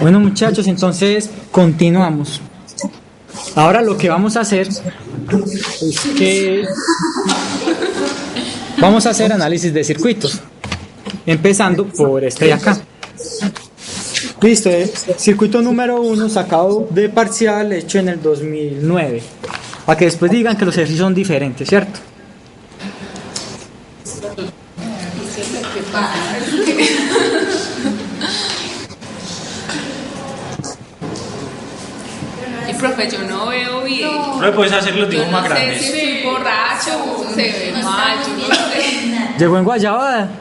Bueno, muchachos, entonces continuamos. Ahora lo que vamos a hacer es que vamos a hacer análisis de circuitos, empezando por este de acá. Listo, circuito número 1 sacado de parcial hecho en el 2009, para que después digan que los ejercicios son diferentes, ¿cierto? Y profe, yo no veo bien. No puedes hacer los dibujos más No sé grandes. si estoy borracho o se ve mal, yo no sé. Llegó en Guayabada.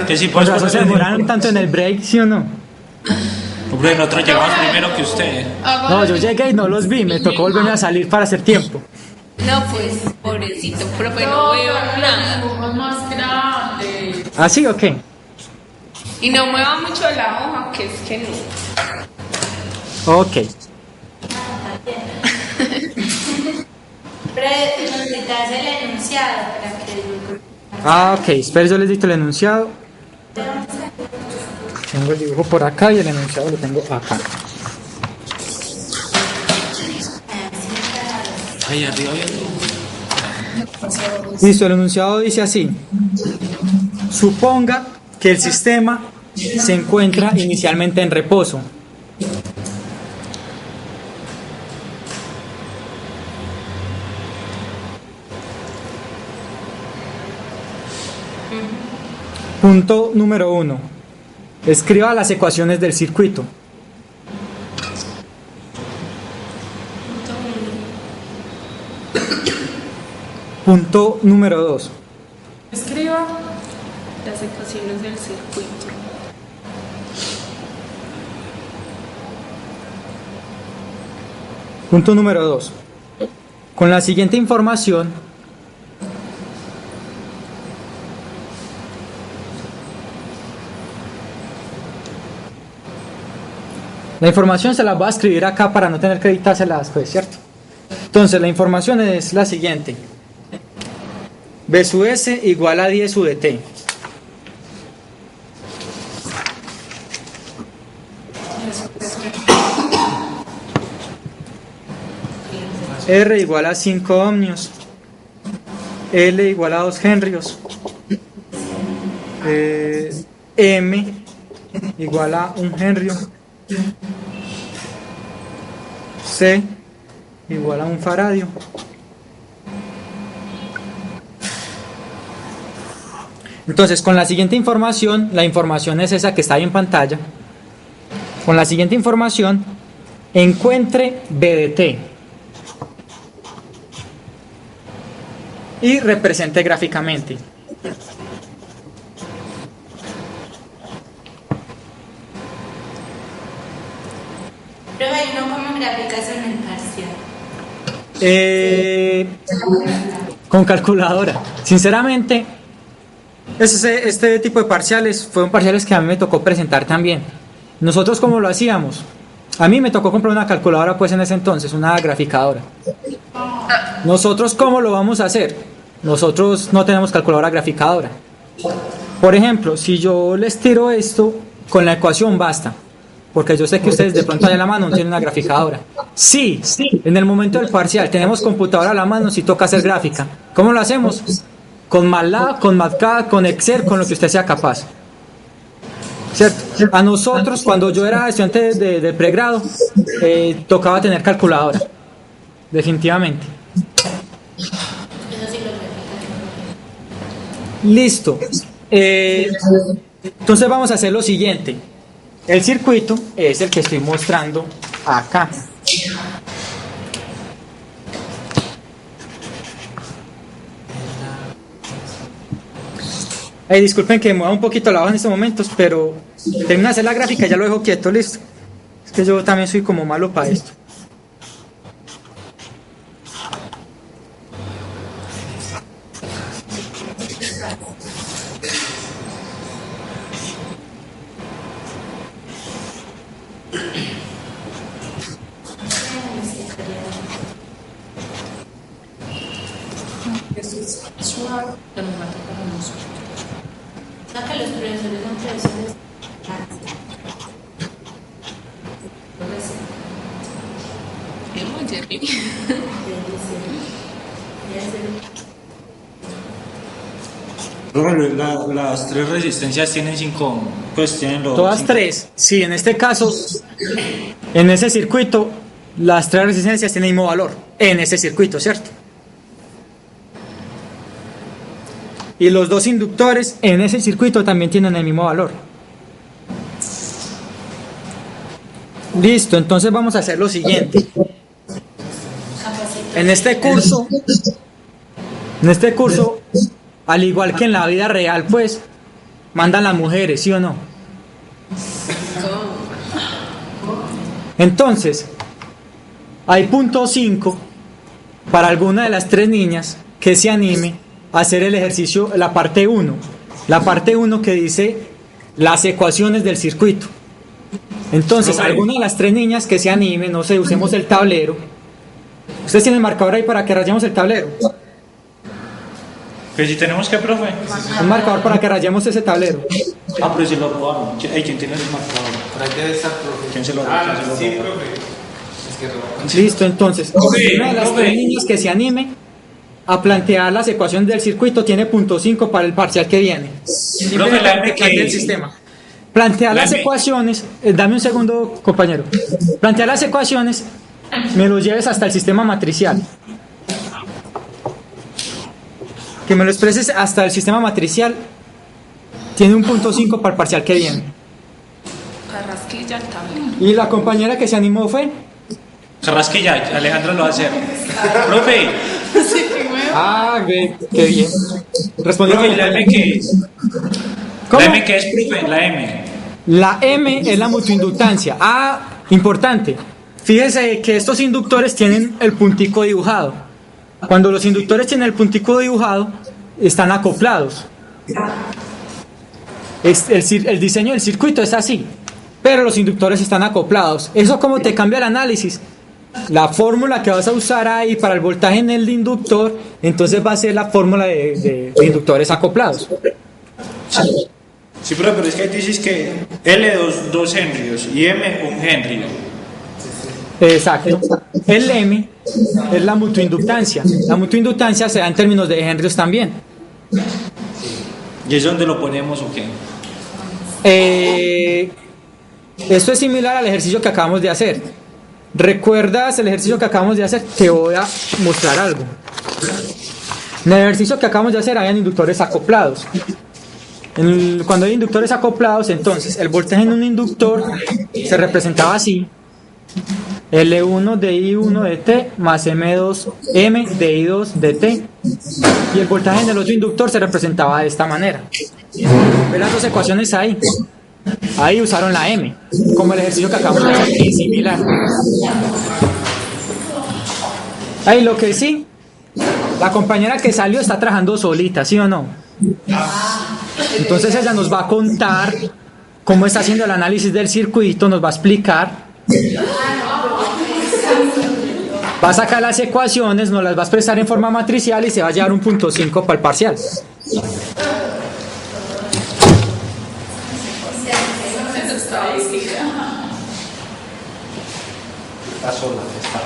Que si Por puedes razón se poner demoraron tanto en el break, ¿sí o no? Hombre, nosotros llegamos primero que usted. No, yo llegué y no los vi, me tocó volverme a salir para hacer tiempo. No, pues, pobrecito, profe, no veo nada. Dibujos más grandes. ¿Ah, sí o qué? Y no mueva mucho la hoja, que es que no. Ok. Pero necesitas el enunciado para que Ah, ok, espera, yo les dicto el enunciado. Tengo el dibujo por acá y el enunciado lo tengo acá. Ahí arriba hay otro. Listo, el enunciado dice así. Suponga que el sistema se encuentra inicialmente en reposo. Punto número 1. Escriba las ecuaciones del circuito. Punto número 2. Escriba. Las ecuaciones del circuito. Punto número 2. Con la siguiente información, la información se la voy a escribir acá para no tener que editársela después, ¿cierto? Entonces, la información es la siguiente. B sub S igual a 10 sub de T. R igual a 5 ohmios. L igual a 2 henrios. M igual a 1 henrio. C igual a 1 faradio. Entonces, con la siguiente información, la información es esa que está ahí en pantalla. Con la siguiente información, encuentre B de T y represente gráficamente. Pero hay uno como gráficas en el parcial. Con calculadora. Sinceramente, este tipo de parciales fueron parciales que a mí me tocó presentar también. Nosotros, ¿cómo lo hacíamos? A mí me tocó comprar una calculadora pues en ese entonces, una graficadora. Nosotros, ¿cómo lo vamos a hacer? Nosotros no tenemos calculadora graficadora. Por ejemplo, si yo les tiro esto, con la ecuación basta. Porque yo sé que ustedes de pronto allá a la mano no tienen una graficadora. Sí, en el momento del parcial tenemos computadora a la mano si toca hacer gráfica. ¿Cómo lo hacemos? Con MATLAB, con MATCAD, con Excel, con lo que usted sea capaz. ¿Cierto? A nosotros, cuando yo era estudiante de pregrado, tocaba tener calculadora. Definitivamente. Listo. Entonces vamos a hacer lo siguiente. El circuito es el que estoy mostrando acá. Disculpen que me mueva un poquito la hoja en estos momentos, pero termino de hacer la gráfica y ya lo dejo quieto, listo. Es que yo también soy como malo para esto. Eso es suave, pero nos va a tocar a nosotros. No, que los profesores son profesores. servir. Profe, las tres resistencias tienen 5, pues tienen los... Todas cinco. tres. Sí, en este caso, en ese circuito, las tres resistencias tienen el mismo valor. En ese circuito, ¿cierto? Y los dos inductores en ese circuito también tienen el mismo valor. Listo, entonces vamos a hacer lo siguiente. En este curso, al igual que en la vida real, pues, mandan las mujeres, ¿sí o no? Entonces, hay punto 5 para alguna de las tres niñas que se anime a hacer el ejercicio, la parte 1. La parte 1 que dice las ecuaciones del circuito. Entonces, alguna de las tres niñas que se anime, no sé, usemos el tablero. Ustedes tienen el marcador ahí para que rayemos el tablero. Pero si tenemos que, profe. Un marcador para que rayemos ese tablero. Ah, pero si lo robaron. ¿Quién tiene el marcador? Por ahí debe estar, profe. ¿Quién se lo robó? ¿Quién se lo Sí, robó? profe. Es que robaron. Listo, entonces, una de las profe. tres niñas que se anime a plantear las ecuaciones del circuito tiene punto 5 para el parcial que viene. Profe, la M Que que del sistema. Plantear La las M. ecuaciones, dame un segundo, compañero. Plantear las ecuaciones, me lo lleves hasta el sistema matricial. Que me lo expreses hasta el sistema matricial. Tiene un punto 5 para el parcial que viene. Carrasquilla, el tablero. Y la compañera que se animó fue. Carrasquilla, Alejandro lo va a hacer. Profe, Ah, qué bien. Respondió. profe, ¿la M qué es? ¿Cómo? ¿La M qué es, profe? La M. La M es la mutuinductancia. Ah, importante. Fíjese que estos inductores tienen el puntico dibujado. Cuando los inductores tienen el puntico dibujado, están acoplados. El diseño del circuito es así, pero los inductores están acoplados. ¿Eso cómo te cambia el análisis? La fórmula que vas a usar ahí para el voltaje en el inductor, entonces va a ser la fórmula de inductores acoplados. Sí, profe, pero es que ahí dices que L 2 henrios y M 1 henrio. Exacto. El M es la mutuinductancia. La mutuinductancia se da en términos de henrios también. ¿Y es donde lo ponemos o qué? Esto es similar al ejercicio que acabamos de hacer. ¿Recuerdas el ejercicio que acabamos de hacer? Te voy a mostrar algo. En el ejercicio que acabamos de hacer habían inductores acoplados. Cuando hay inductores acoplados, entonces el voltaje en un inductor se representaba así: L1 de I1 de T más M2M de I2 de T. Y el voltaje en el otro inductor se representaba de esta manera. ¿Ven las dos ecuaciones ahí? Ahí usaron la M, como el ejercicio que acabamos de hacer, que es similar. Ahí lo que sí, la compañera que salió está trabajando solita, ¿sí o no? Entonces ella nos va a contar cómo está haciendo el análisis del circuito, nos va a explicar. Va a sacar las ecuaciones, nos las va a expresar en forma matricial y se va a llevar un punto 5 para el parcial. Está sola, está.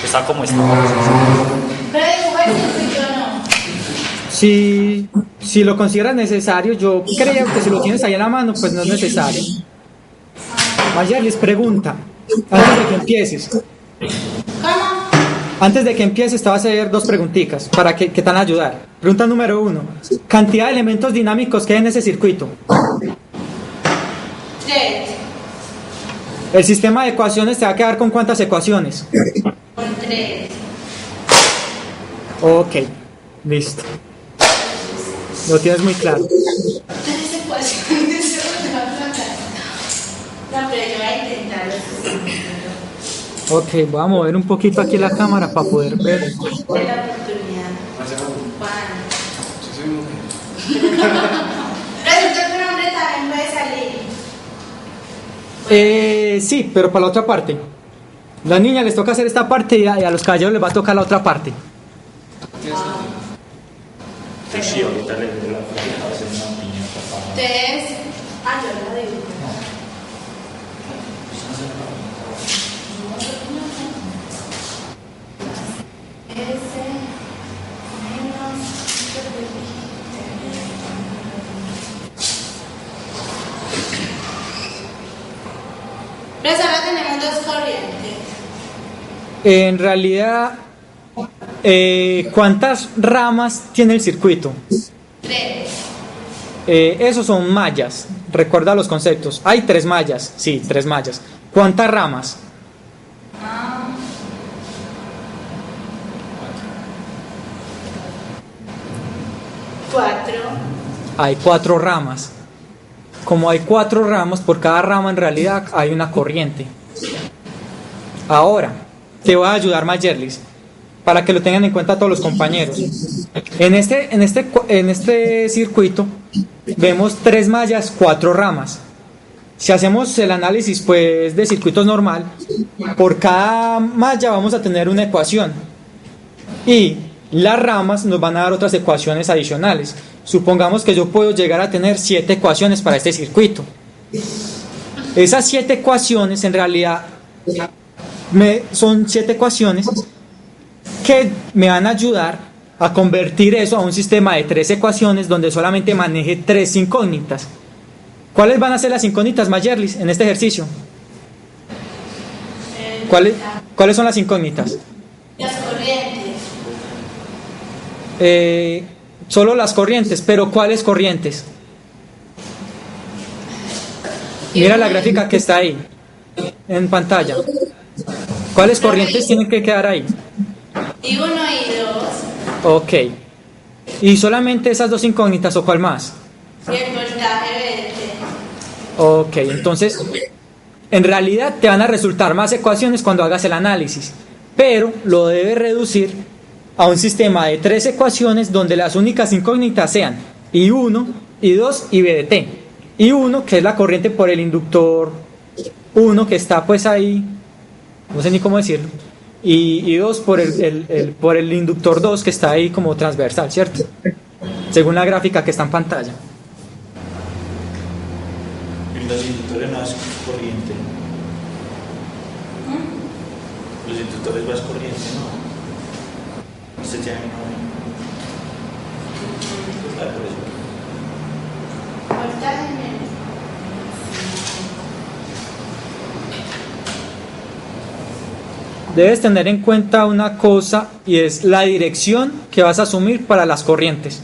Está como está. Pero dibujo el circuito no. Si lo consideras necesario, yo creo que si lo tienes ahí en la mano, pues no es necesario. Ayer les pregunta, antes de que empieces. ¿Cómo? Antes de que empieces, te vas a hacer dos preguntitas para que te van a ayudar. Pregunta número 1. Cantidad de elementos dinámicos que hay en ese circuito. 3. El sistema de ecuaciones te va a quedar con ¿cuántas ecuaciones? Con 3. Ok, listo. Lo tienes muy claro. 3 ecuaciones. No, pero yo voy a intentarlo. Ok, voy a mover un poquito aquí la cámara para poder ver. De la oportunidad. Juan. Resulta que un hombre también puede salir. Sí, pero para la otra parte. Las niñas les toca hacer esta parte y a los caballeros les va a tocar la otra parte. ¿Qué es eso? Yo sí, ahorita le doy la foto para hacer una opinión, papá. Entonces, yo la digo. S menos pero solo tenemos dos corrientes. En realidad, ¿cuántas ramas tiene el circuito? 3. Esos son mallas. Recuerda los conceptos. Hay 3 mallas. Sí, 3 mallas. ¿Cuántas ramas? Cuatro. Hay 4 ramas. Como hay 4 ramas, por cada rama en realidad hay una corriente. Ahora, te voy a ayudar, Mayerlis, para que lo tengan en cuenta todos los compañeros. En este circuito vemos 3 mallas, 4 ramas. Si hacemos el análisis pues de circuitos normal, por cada malla vamos a tener una ecuación y las ramas nos van a dar otras ecuaciones adicionales. Supongamos que yo puedo llegar a tener 7 ecuaciones para este circuito. Esas 7 ecuaciones en realidad son 7 ecuaciones que me van a ayudar a convertir eso a un sistema de 3 ecuaciones donde solamente maneje 3 incógnitas. ¿Cuáles van a ser las incógnitas, Mayerlis, en este ejercicio? ¿Cuáles son las incógnitas? Las corrientes. Solo las corrientes, pero ¿cuáles corrientes? Mira la gráfica que está ahí en pantalla. ¿Cuáles corrientes tienen que quedar ahí? Y 1 y 2. Ok. ¿Y solamente esas 2 incógnitas o cuál más? Y el voltaje verde. Ok, entonces en realidad te van a resultar más ecuaciones cuando hagas el análisis, pero lo debes reducir a un sistema de 3 ecuaciones donde las únicas incógnitas sean I1, I2 y B de T. I1, que es la corriente por el inductor 1 que está pues ahí, no sé ni cómo decirlo, y 2 por el inductor 2 que está ahí como transversal, ¿cierto? Según la gráfica que está en pantalla. Los inductores más corriente. Los inductores más corriente, ¿no? Se llaman por eso. Voltaje menos. Debes tener en cuenta una cosa y es la dirección que vas a asumir para las corrientes.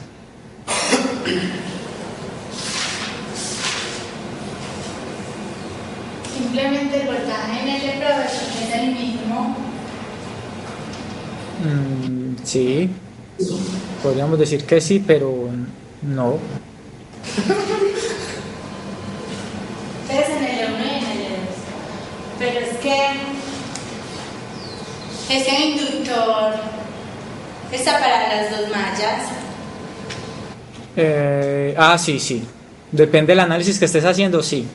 Simplemente el voltaje en el profesor es el mismo. Sí, podríamos decir que sí, pero no. Entonces en el 1 y en el 2. Pero es que ese inductor está para las 2 mallas. Sí. Depende del análisis que estés haciendo, sí.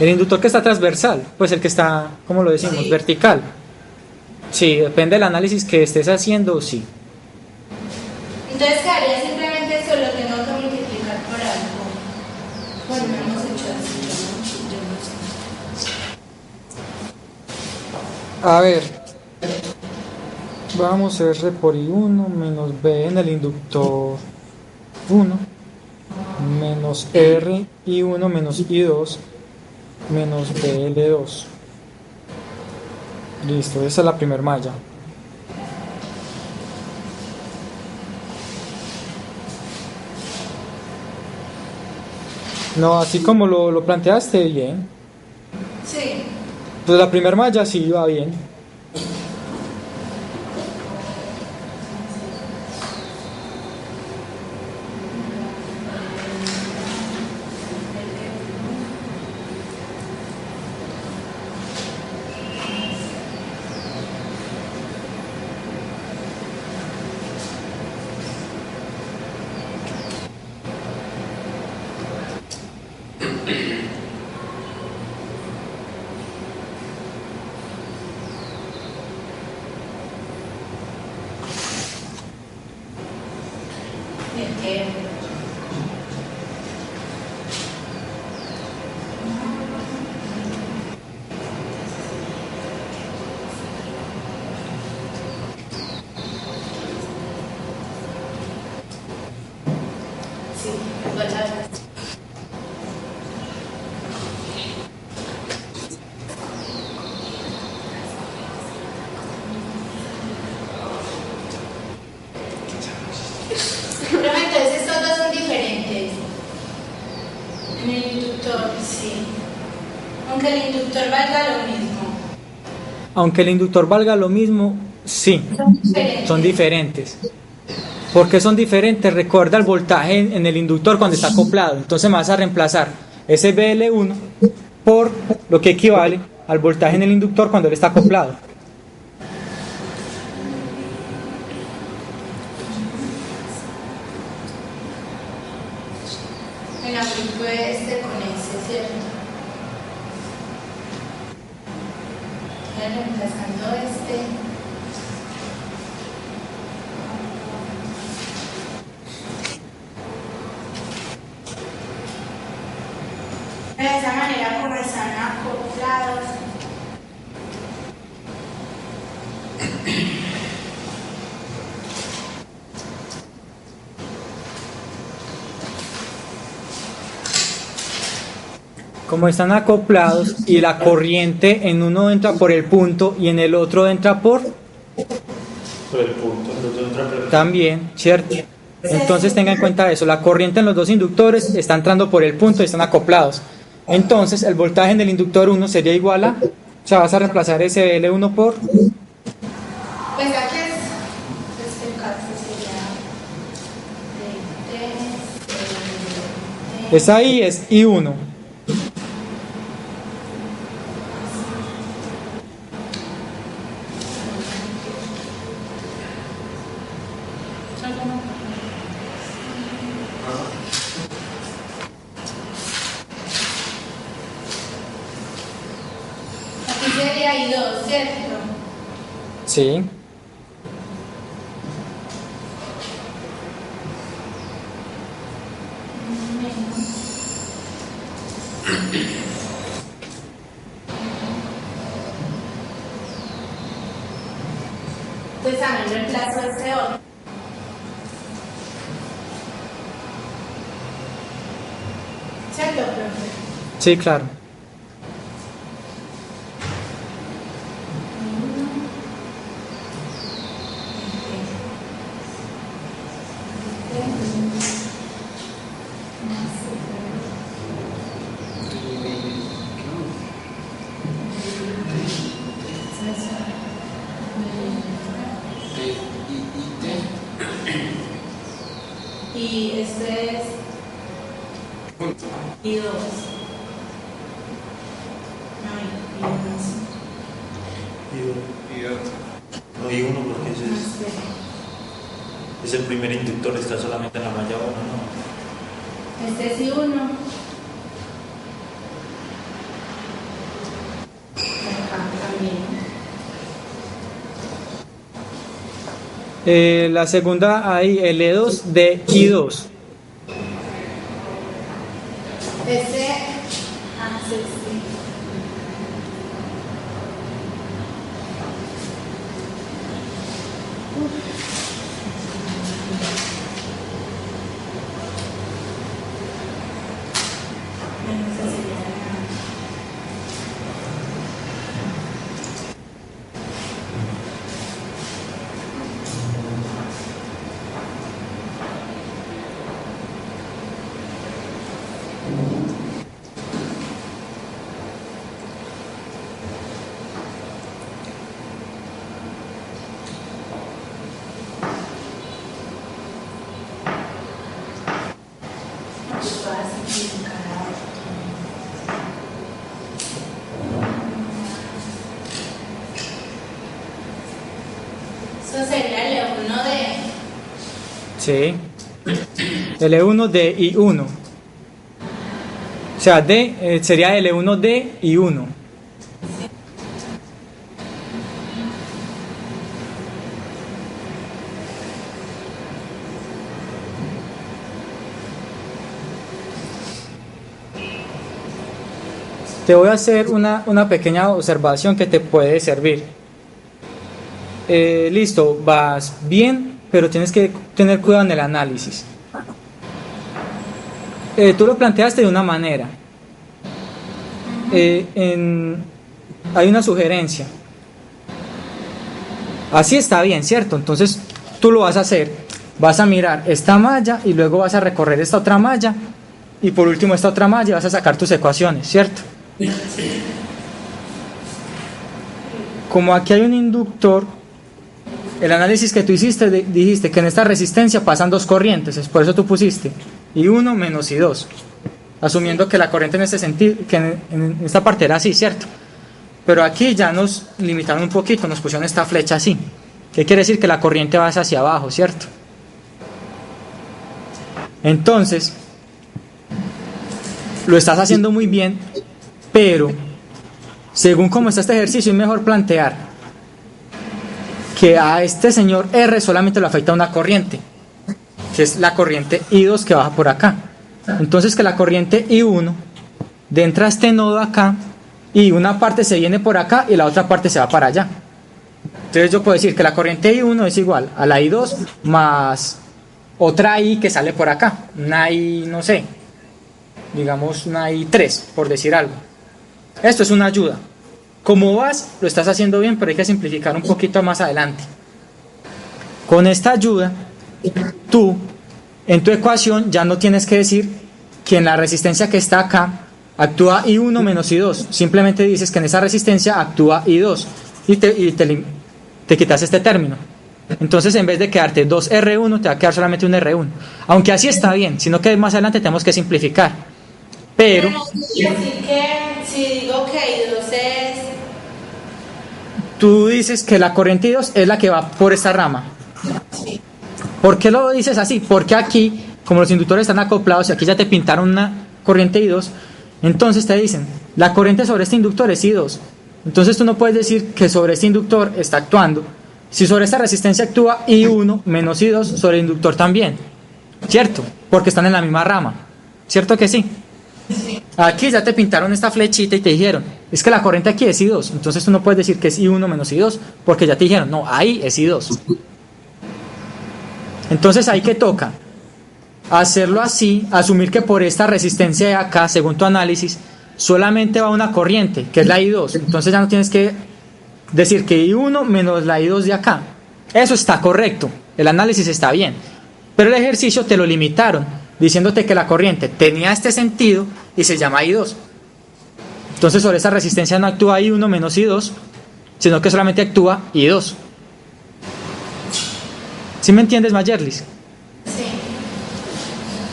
El inductor que está transversal, pues el que está, ¿cómo lo decimos? Sí. Vertical. Sí, depende del análisis que estés haciendo, sí. Entonces quedaría simplemente eso, lo tengo que multiplicar por algo. Bueno, no hemos hecho así, yo no sé. A ver, vamos a R por I1 menos B en el inductor 1 menos R I1 menos I2 menos BL2. Listo, esa es la primera malla. No, así como lo planteaste, bien. Sí. Pues la primera malla sí va bien. izquierdo. Sí, igual a ver. Pero entonces estos dos son diferentes. En el inductor, sí. Aunque el inductor valga lo mismo. Aunque el inductor valga lo mismo, sí, Son diferentes. son diferentes. ¿Por qué son diferentes? Recuerda el voltaje en el inductor cuando está acoplado. Entonces me vas a reemplazar ese BL1 por lo que equivale al voltaje en el inductor cuando él está acoplado. En aplico este con ese, ¿cierto? Voy reemplazando este. De esa manera, como están acoplados. Como están acoplados y la corriente en uno entra por el punto y en el otro entra por Por el punto, los dos entran por el también, ¿cierto? Entonces tenga en cuenta eso, la corriente en los dos inductores está entrando por el punto y están acoplados. Entonces el voltaje en el inductor 1 sería igual a, o sea, vas a reemplazar ese L1 por, Pues aquí es este caso sería de esa ahí es I1. aquí sería I2, ¿cierto? Sí. Pues también reemplazo este otro. ¿Cierto, profe? Sí, claro. Y este es I2. Ay, No, y uno porque ese es el primer inductor, está solamente en la malla 1, ¿no? Este es I1. Acá también. La segunda ahí, L2 de I2. Este, sí, sí. Bueno, ese sería eso sería el E1 de Sí. L1 de I1. O sea, D sería L1 de I1. te voy a hacer una pequeña observación que te puede servir. Listo, vas bien, pero tienes que tener cuidado en el análisis. Tú lo planteaste de una manera. Hay una sugerencia. Así está bien, ¿cierto? Entonces tú lo vas a hacer. Vas a mirar esta malla y luego vas a recorrer esta otra malla y por último esta otra malla y vas a sacar tus ecuaciones, ¿cierto? Como aquí hay un inductor, el análisis que tú hiciste, dijiste que en esta resistencia pasan dos corrientes, es por eso tú pusiste I1 menos I2, asumiendo que la corriente en este sentido, que en esta parte era así, ¿cierto? Pero aquí ya nos limitaron un poquito, nos pusieron esta flecha así. ¿Qué quiere decir? Que la corriente va hacia abajo, ¿cierto? Entonces, lo estás haciendo muy bien, pero según cómo está este ejercicio es mejor plantear que a este señor R solamente le afecta una corriente, que es la corriente I2 que baja por acá. Entonces que la corriente I1 entra a este nodo acá y una parte se viene por acá y la otra parte se va para allá. Entonces yo puedo decir que la corriente I1 es igual a la I2 más otra I que sale por acá, una I, no sé, digamos una I3, por decir algo. Esto es una ayuda. Como vas, lo estás haciendo bien, pero hay que simplificar un poquito más adelante. Con esta ayuda, tú, en tu ecuación, ya no tienes que decir que en la resistencia que está acá, actúa I1 menos I2. Simplemente dices que en esa resistencia actúa I2 y te quitas este término. Entonces en vez de quedarte 2R1 te va a quedar solamente un R1, aunque así está bien, sino que más adelante tenemos que simplificar. Pero quiere decir que si digo que I2 es... tú dices que la corriente I2 es la que va por esta rama. Sí. ¿Por qué lo dices así? Porque aquí, como los inductores están acoplados y aquí ya te pintaron una corriente I2, entonces te dicen, la corriente sobre este inductor es I2. Entonces tú no puedes decir que sobre este inductor está actuando. Si sobre esta resistencia actúa I1 menos I2, sobre el inductor también. ¿Cierto? Porque están en la misma rama. ¿Cierto que sí? Aquí ya te pintaron esta flechita y te dijeron, es que la corriente aquí es I2. Entonces tú no puedes decir que es I1 menos I2, porque ya te dijeron, no, ahí es I2. Entonces ahí que toca hacerlo así, asumir que por esta resistencia de acá, según tu análisis, solamente va una corriente, que es la I2. Entonces ya no tienes que decir que I1 menos la I2 de acá. Eso está correcto, el análisis está bien, pero el ejercicio te lo limitaron, diciéndote que la corriente tenía este sentido y se llama I2. Entonces sobre esa resistencia no actúa I1 menos I2, sino que solamente actúa I2. ¿Sí me entiendes, Mayerlis? Sí.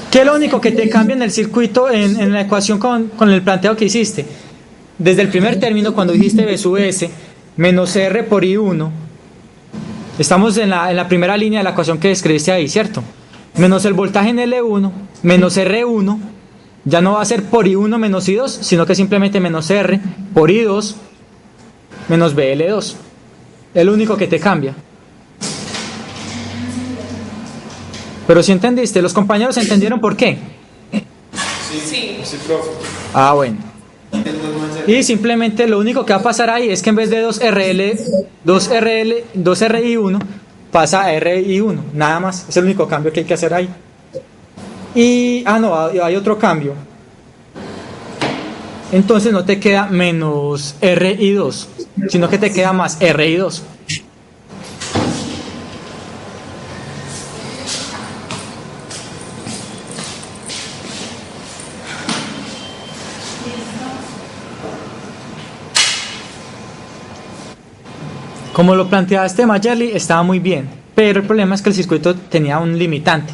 ¿Qué es lo único que te cambia en el circuito, en la ecuación con el planteo que hiciste? Desde el primer término, cuando dijiste B sub S menos R por I1, estamos en la primera línea de la ecuación que escribiste ahí, ¿cierto? Menos el voltaje en L1, menos R1, ya no va a ser por I1 menos I2, sino que simplemente menos R por I2 menos BL2. Es lo único que te cambia. Pero si entendiste, los compañeros entendieron por qué. Sí, profe. Ah, bueno. Y simplemente lo único que va a pasar ahí es que en vez de 2RI1 pasa a RI1, nada más. Es el único cambio que hay que hacer ahí. Y, no, hay otro cambio. Entonces no te queda menos RI2, sino que te queda más RI2. Como lo planteaste, Mayerly, estaba muy bien, pero el problema es que el circuito tenía un limitante.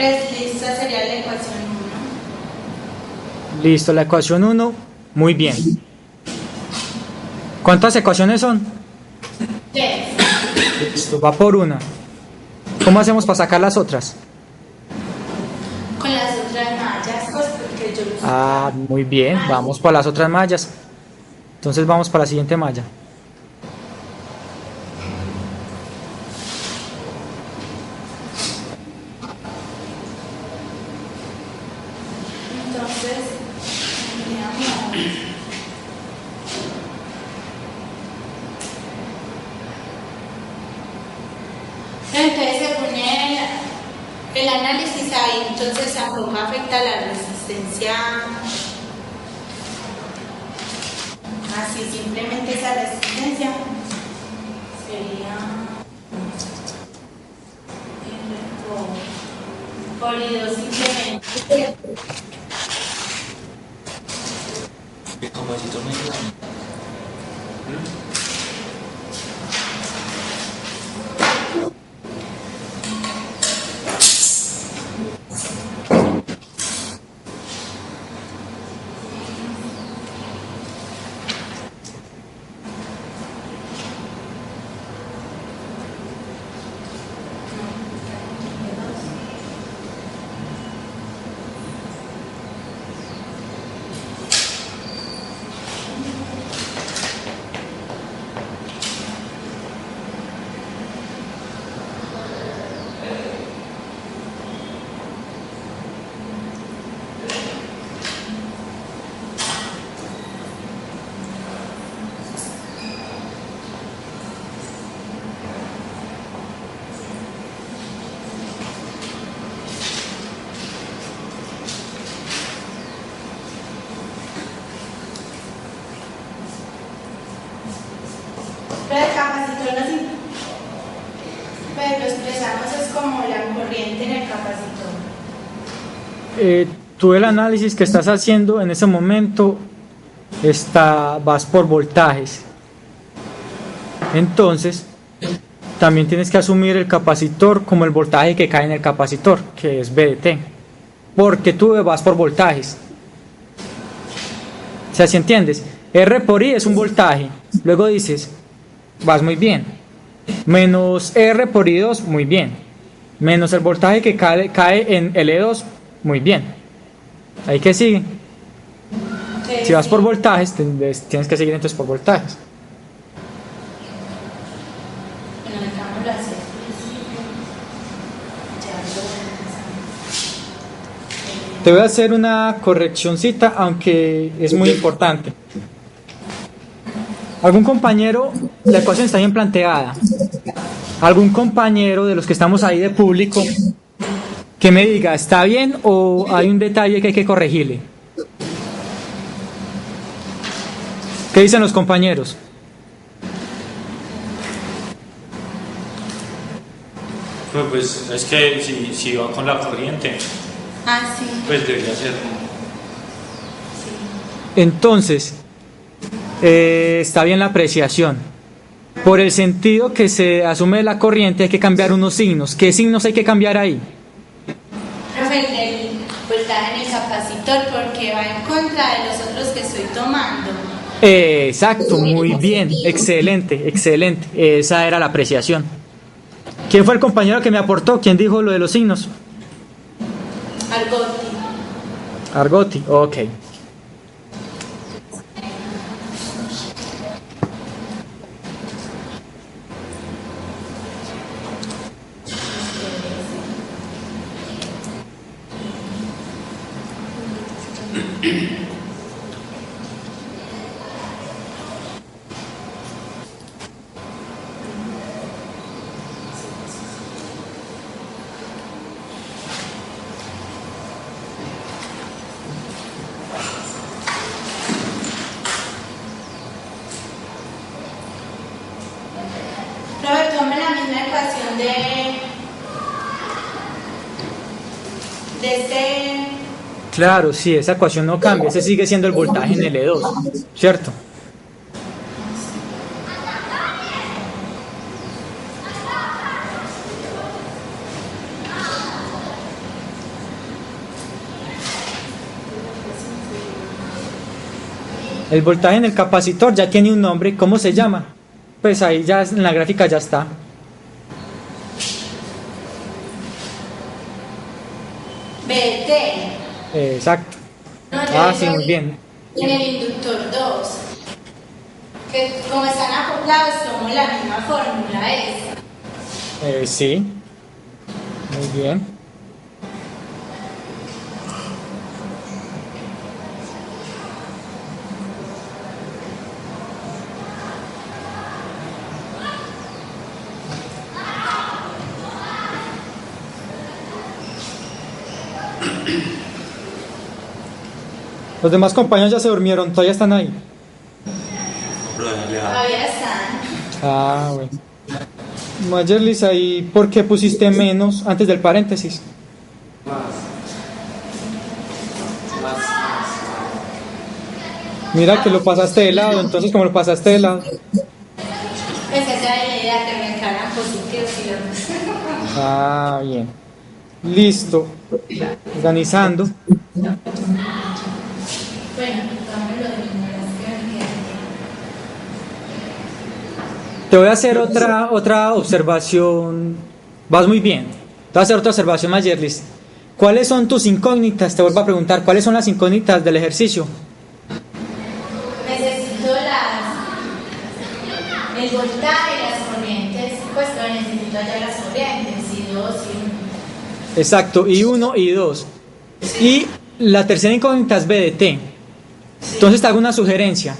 Pues esta sería la ecuación 1. Listo, la ecuación 1, muy bien. ¿Cuántas ecuaciones son? 3. Listo, va por una. ¿Cómo hacemos para sacar las otras? Con las otras mallas, pues porque yo lo Ah, muy bien, vamos para las otras mallas. Entonces vamos para la siguiente malla. Entonces, veamos. Entonces, según el análisis ahí, entonces tampoco afecta la resistencia. Así, simplemente esa resistencia sería por I2 simplemente. El capacitor no ayuda. Pero el capacitor pues lo expresamos es como la corriente en el capacitor. Tú el análisis que estás haciendo en ese momento vas por voltajes. Entonces, también tienes que asumir el capacitor como el voltaje que cae en el capacitor, que es VDT. Porque tú vas por voltajes. O sea, si entiendes, R por I es un voltaje. Luego dices, vas muy bien. Menos R por I2, muy bien. Menos el voltaje que cae en L2, muy bien. Ahí que sigue. Si vas por voltajes, tienes que seguir entonces por voltajes. Bueno, dejámoslo así. Te voy a hacer una correccioncita, aunque es muy importante. ¿Algún compañero, la ecuación está bien planteada? ¿Algún compañero de los que estamos ahí de público que me diga, ¿está bien o hay un detalle que hay que corregirle? ¿Qué dicen los compañeros? Pues es que si va con la corriente, Ah, sí. pues debería ser. Entonces, está bien la apreciación. Por el sentido que se asume de la corriente hay que cambiar unos signos. ¿Qué signos hay que cambiar ahí? Profe, el voltaje en el capacitor porque va en contra de los otros que estoy tomando. Exacto, muy bien, excelente, excelente. Esa era la apreciación. ¿Quién fue el compañero que me aportó? ¿Quién dijo lo de los signos? Argotti. Argotti, ok. Profe, tome la misma ecuación de este. Claro, sí, esa ecuación no cambia, ese sigue siendo el voltaje en L2, ¿cierto? El voltaje en el capacitor ya tiene un nombre. ¿Cómo se llama? Pues ahí ya en la gráfica ya está. BT. Exacto. No, Ah, sí, muy bien. En el inductor 2, que como están acoplados, tomo la misma fórmula esa. Sí. Muy bien. Los demás compañeros ya se durmieron, todavía están ahí. Todavía están. Ah, bueno. Mayerlis, ahí, ¿por qué pusiste menos antes del paréntesis? Mira que lo pasaste de lado, entonces como lo pasaste de lado. Pues esa es la idea, que me encargan positivos y los... Ah, bien. Listo. Organizando. Bueno, tomémoslo de numeración. Te voy a hacer otra observación. Vas muy bien. Te voy a hacer otra observación, Mayerlis. ¿Cuáles son tus incógnitas? Te vuelvo a preguntar, ¿cuáles son las incógnitas del ejercicio? Necesito el voltaje y las corrientes, pues pero necesito allá las corrientes, y 2 y 1. Exacto, y 1 y 2. Y la tercera incógnita es BDT. Entonces te hago una sugerencia.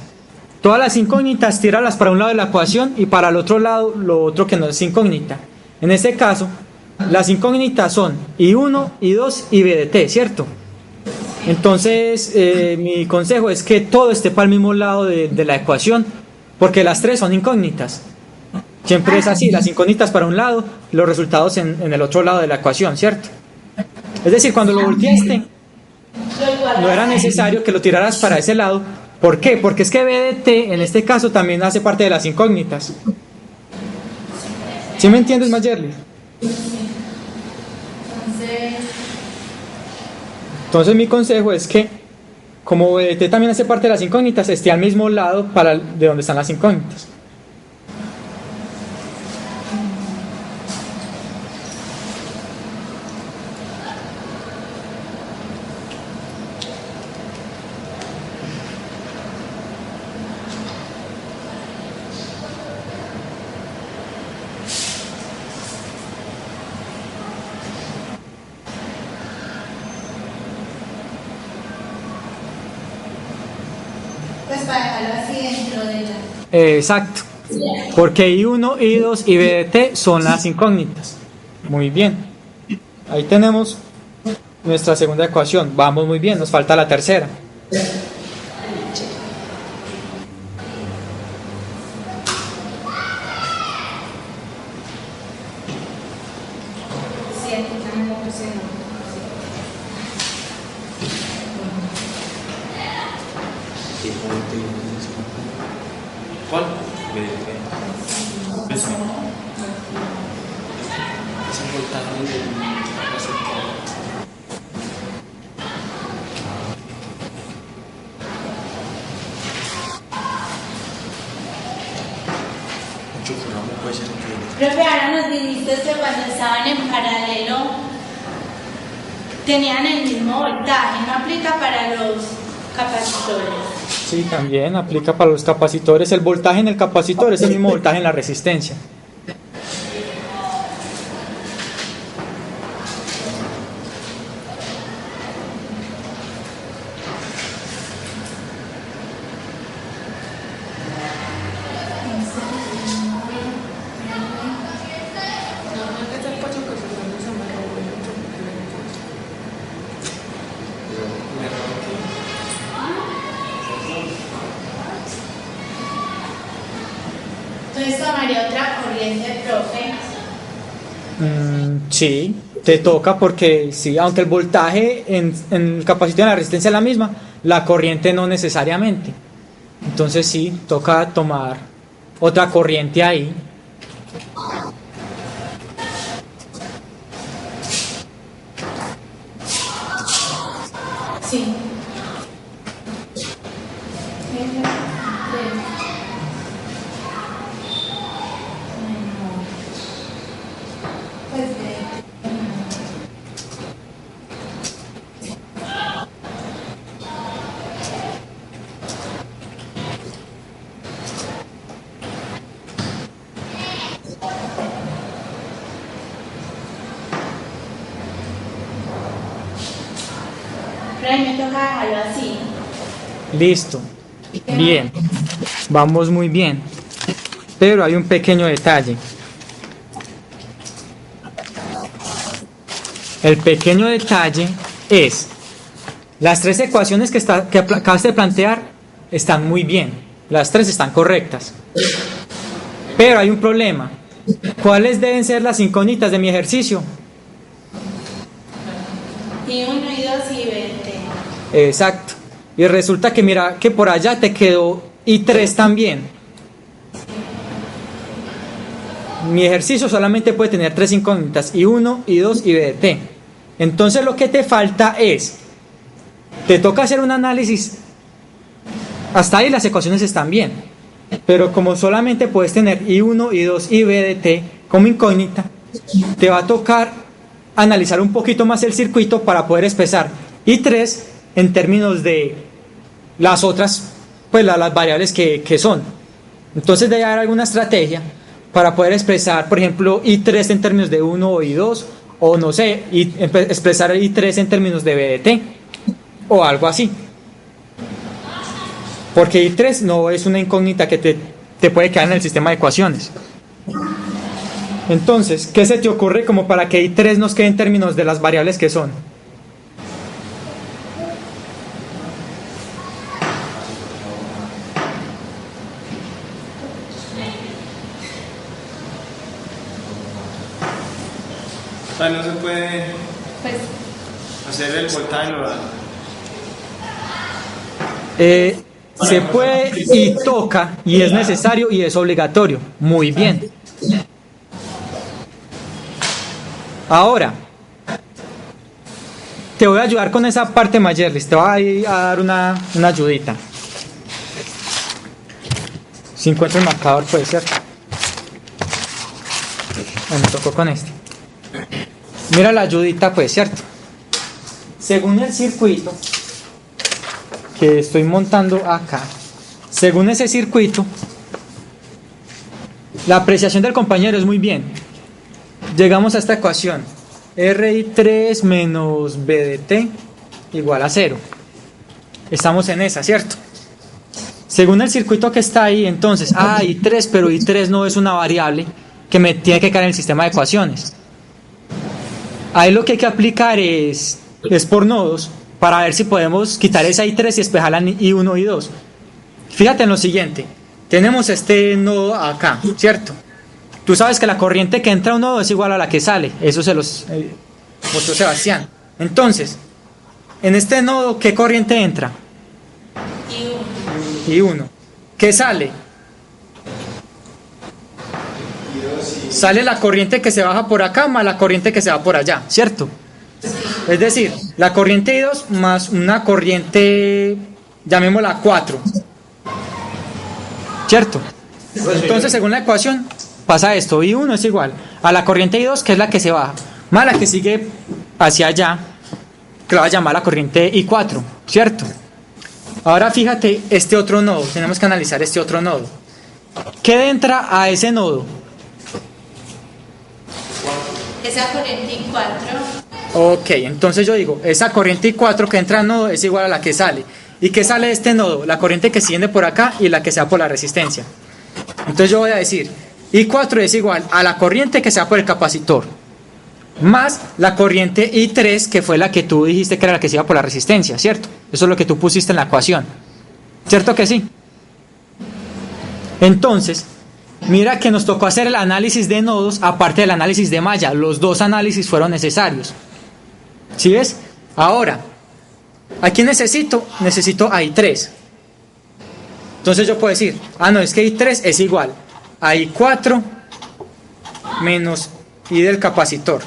Todas las incógnitas, tíralas para un lado de la ecuación y para el otro lado lo otro que no es incógnita. En este caso, las incógnitas son I1, I2 y BDT, ¿cierto? Entonces, mi consejo es que todo esté para el mismo lado de la ecuación, porque las tres son incógnitas. Siempre es así, las incógnitas para un lado, los resultados en el otro lado de la ecuación, ¿cierto? Es decir, cuando lo volteaste, no era necesario que lo tiraras para ese lado. ¿Por qué? Porque es que BDT en este caso también hace parte de las incógnitas. ¿Sí me entiendes, Mayerly? Entonces mi consejo es que, como BDT también hace parte de las incógnitas, esté al mismo lado de donde están las incógnitas. Pues para dejarlo así dentro de la... Exacto. Porque I1, I2 y BDT son las incógnitas. Muy bien. Ahí tenemos nuestra segunda ecuación. Vamos muy bien, nos falta la tercera. ¿Cuál? Eso. Es el voltaje del capacitor. Mucho programa puede ser que... Profe, ahora nos dijiste que cuando estaban en paralelo tenían el mismo voltaje, ¿no aplica para los capacitores? Sí, también aplica para los capacitores. El voltaje en el capacitor es el mismo voltaje en la resistencia. Entonces tomaría otra corriente, profe. Sí, te toca porque sí, aunque el voltaje en el capacitor y en la resistencia es la misma, la corriente no necesariamente. Entonces sí, toca tomar otra corriente ahí. Sí. Pero a mí me toca dejarlo así. Listo. Bien. Vamos muy bien. Pero hay un pequeño detalle. El pequeño detalle es, las tres ecuaciones que acabas de plantear están muy bien. Las tres están correctas. Pero hay un problema. ¿Cuáles deben ser las incógnitas de mi ejercicio? Y 1, y 2, y 20. Exacto. Y resulta que mira que por allá te quedó I3 también. Mi ejercicio solamente puede tener tres incógnitas, I1, I2 y BDT. Entonces lo que te falta es, te toca hacer un análisis. Hasta ahí las ecuaciones están bien, pero como solamente puedes tener I1, I2 y BDT como incógnita, te va a tocar analizar un poquito más el circuito para poder expresar I3 en términos de las otras, pues las variables que son. Entonces debe haber alguna estrategia para poder expresar, por ejemplo, I3 en términos de 1 o I2, o no sé, expresar I3 en términos de BDT, o algo así. Porque I3 no es una incógnita que te puede quedar en el sistema de ecuaciones. Entonces, ¿qué se te ocurre como para que I3 nos quede en términos de las variables que son? O sea, no se puede Pues, hacer el voltaje nodal. Se puede y toca y es necesario y es obligatorio. Muy bien. Ahora, te voy a ayudar con esa parte, Mayerlis. Te voy a dar una ayudita. Si encuentro el marcador, puede ser. Me tocó con este. Mira la ayudita, pues, ¿cierto? Según el circuito que estoy montando acá, según ese circuito, la apreciación del compañero es muy bien. Llegamos a esta ecuación: RI3 menos BDT igual a 0. Estamos en esa, ¿cierto? Según el circuito que está ahí, entonces, I3, pero I3 no es una variable que me tiene que caer en el sistema de ecuaciones. Ahí lo que hay que aplicar es por nodos, para ver si podemos quitar esa I3 y despejarla en I1 y I2. Fíjate en lo siguiente: tenemos este nodo acá, ¿cierto? Tú sabes que la corriente que entra a un nodo es igual a la que sale. Eso se los mostró Sebastián. Entonces, en este nodo, ¿qué corriente entra? I1. ¿Qué sale? Sale la corriente que se baja por acá más la corriente que se va por allá, ¿cierto? Es decir, la corriente I2 más una corriente, llamémosla 4, ¿cierto? Entonces, según la ecuación, pasa esto: I1 es igual a la corriente I2, que es la que se baja, más la que sigue hacia allá, que la va a llamar la corriente I4, ¿cierto? Ahora fíjate este otro nodo, tenemos que analizar este otro nodo. ¿Qué entra a ese nodo? Esa corriente I4. Ok, entonces yo digo, esa corriente I4 que entra al nodo es igual a la que sale. ¿Y qué sale de este nodo? La corriente que sigue por acá y la que se va por la resistencia. Entonces yo voy a decir, I4 es igual a la corriente que se va por el capacitor, más la corriente I3, que fue la que tú dijiste que era la que se iba por la resistencia, ¿cierto? Eso es lo que tú pusiste en la ecuación, ¿cierto que sí? Entonces, mira que nos tocó hacer el análisis de nodos aparte del análisis de malla. Los dos análisis fueron necesarios. ¿Sí ves? Ahora, ¿aquí necesito? Necesito a I3. Entonces yo puedo decir, no, es que I3 es igual a I4 menos I del capacitor.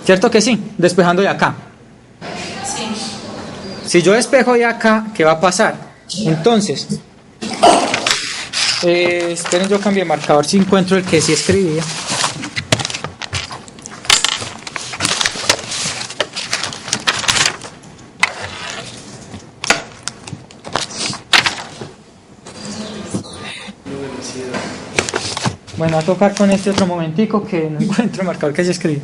¿Cierto que sí? Despejando de acá. Sí. Si yo despejo de acá, ¿qué va a pasar? Entonces, esperen, yo cambio de marcador si encuentro el que sí escribía. Bueno, a tocar con este otro momentico que no encuentro el marcador que sí escribí.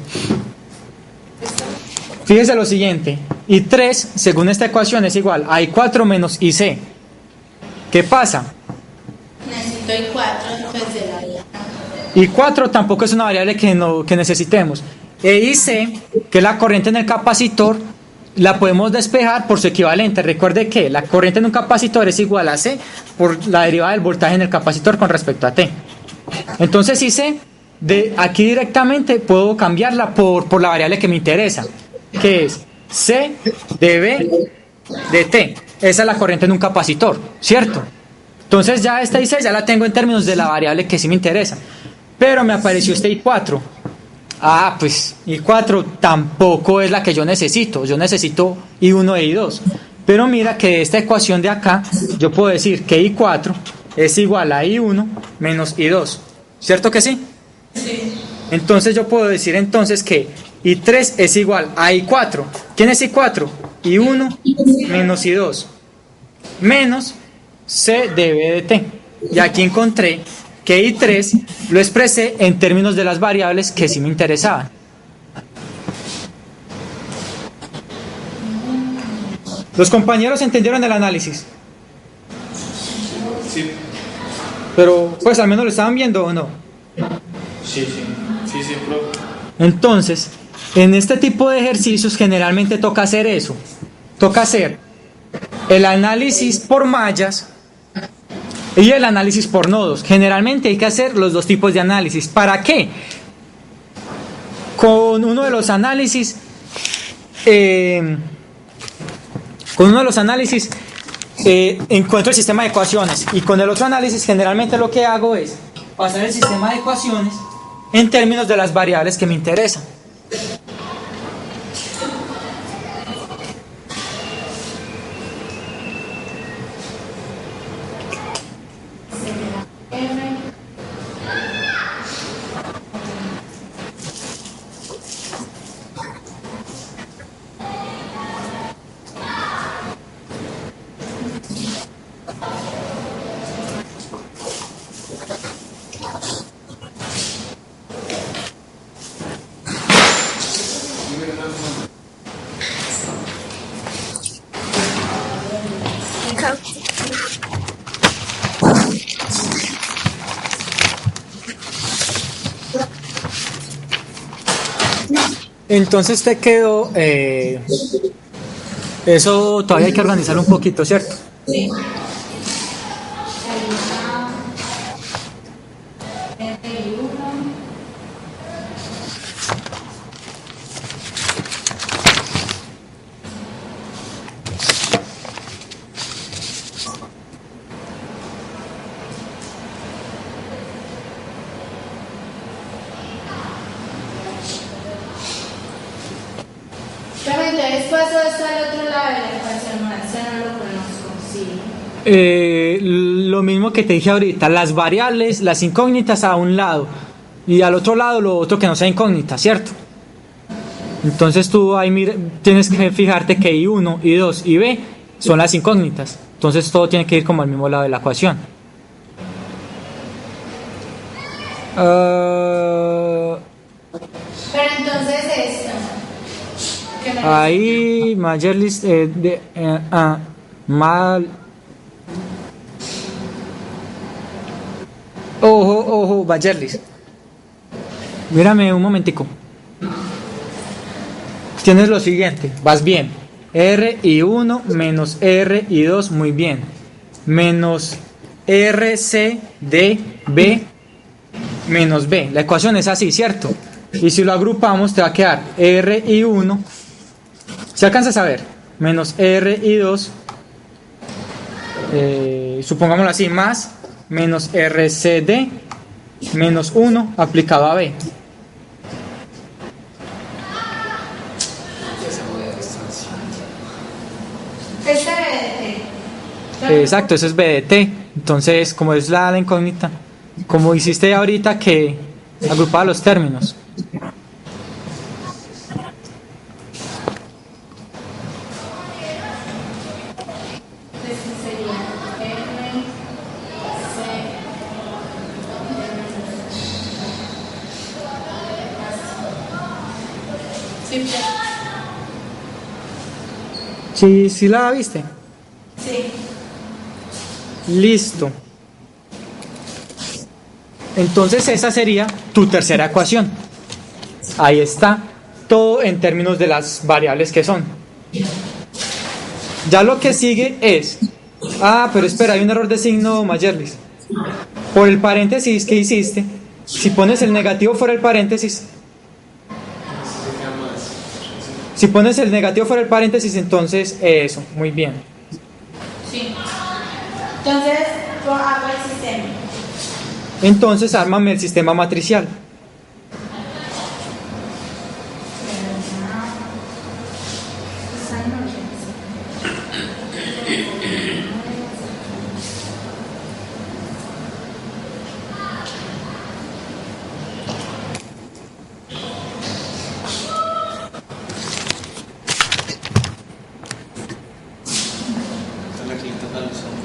Fíjese lo siguiente, I3 según esta ecuación es igual a I4 menos IC. ¿Qué pasa? Necesito I4 pues de la vida. I4 tampoco es una variable que necesitemos. E IC, que es la corriente en el capacitor, la podemos despejar por su equivalente. Recuerde que la corriente en un capacitor es igual a C por la derivada del voltaje en el capacitor con respecto a T. Entonces IC, de aquí directamente puedo cambiarla por la variable que me interesa, que es C de B de T. Esa es la corriente en un capacitor, ¿cierto? Entonces ya esta IC ya la tengo en términos de la variable que sí me interesa. Pero me apareció este I4. Ah, pues I4 tampoco es la que yo necesito. Yo necesito I1 e I2. Pero mira que de esta ecuación de acá, yo puedo decir que I4 es igual a I1 menos I2. ¿Cierto que sí? Sí. Entonces yo puedo decir entonces que I3 es igual a I4. ¿Quién es I4? I1 menos I2 menos C de B de T. Y aquí encontré que I3 lo expresé en términos de las variables que sí me interesaban. ¿Los compañeros entendieron el análisis? Sí, Pero pues al menos lo estaban viendo o no. Sí, sí. sí, sí, profe. Entonces, en este tipo de ejercicios generalmente toca hacer eso. Toca hacer el análisis por mallas y el análisis por nodos. Generalmente hay que hacer los dos tipos de análisis. ¿Para qué? Con uno de los análisis, encuentro el sistema de ecuaciones, y con el otro análisis generalmente lo que hago es pasar el sistema de ecuaciones en términos de las variables que me interesan. Entonces te quedó, eso todavía hay que organizarlo un poquito, ¿cierto? Sí. Pero entonces paso esto al otro lado de la ecuación, no, ese no lo conozco, sí. Lo mismo que te dije ahorita, las variables, las incógnitas a un lado y al otro lado lo otro que no sea incógnita, ¿cierto? Entonces tú ahí tienes que fijarte que I1, I2 y B son las incógnitas. Entonces todo tiene que ir como al mismo lado de la ecuación. Pero entonces esto. ¿Qué me Ahí Majerlis mal. Ojo, Majerlis. Mírame un momentico. Tienes lo siguiente, vas bien. R y 1 menos R y 2, muy bien. Menos RC de B menos B. La ecuación es así, ¿cierto? Y si lo agrupamos te va a quedar R y 1. ¿Se alcanzas a ver? Menos R y 2. Supongámoslo así, más menos RCD menos 1 aplicado a B. Este BDT. Exacto, eso es BDT. Entonces, como es la incógnita, como hiciste ahorita que agrupaba los términos. Este sería R, C, sí, Sí, sí la viste. Sí. Listo. Entonces esa sería tu tercera ecuación. Ahí está todo en términos de las variables que son. Ya lo que sigue es... Ah, pero espera, hay un error de signo, Mayerlis. Por el paréntesis que hiciste, si pones el negativo fuera del paréntesis, si pones el negativo fuera del paréntesis, entonces eso, muy bien. Sí. Entonces, hago el sistema. Entonces ármame el sistema matricial. Esta es la que le toca a los hombres.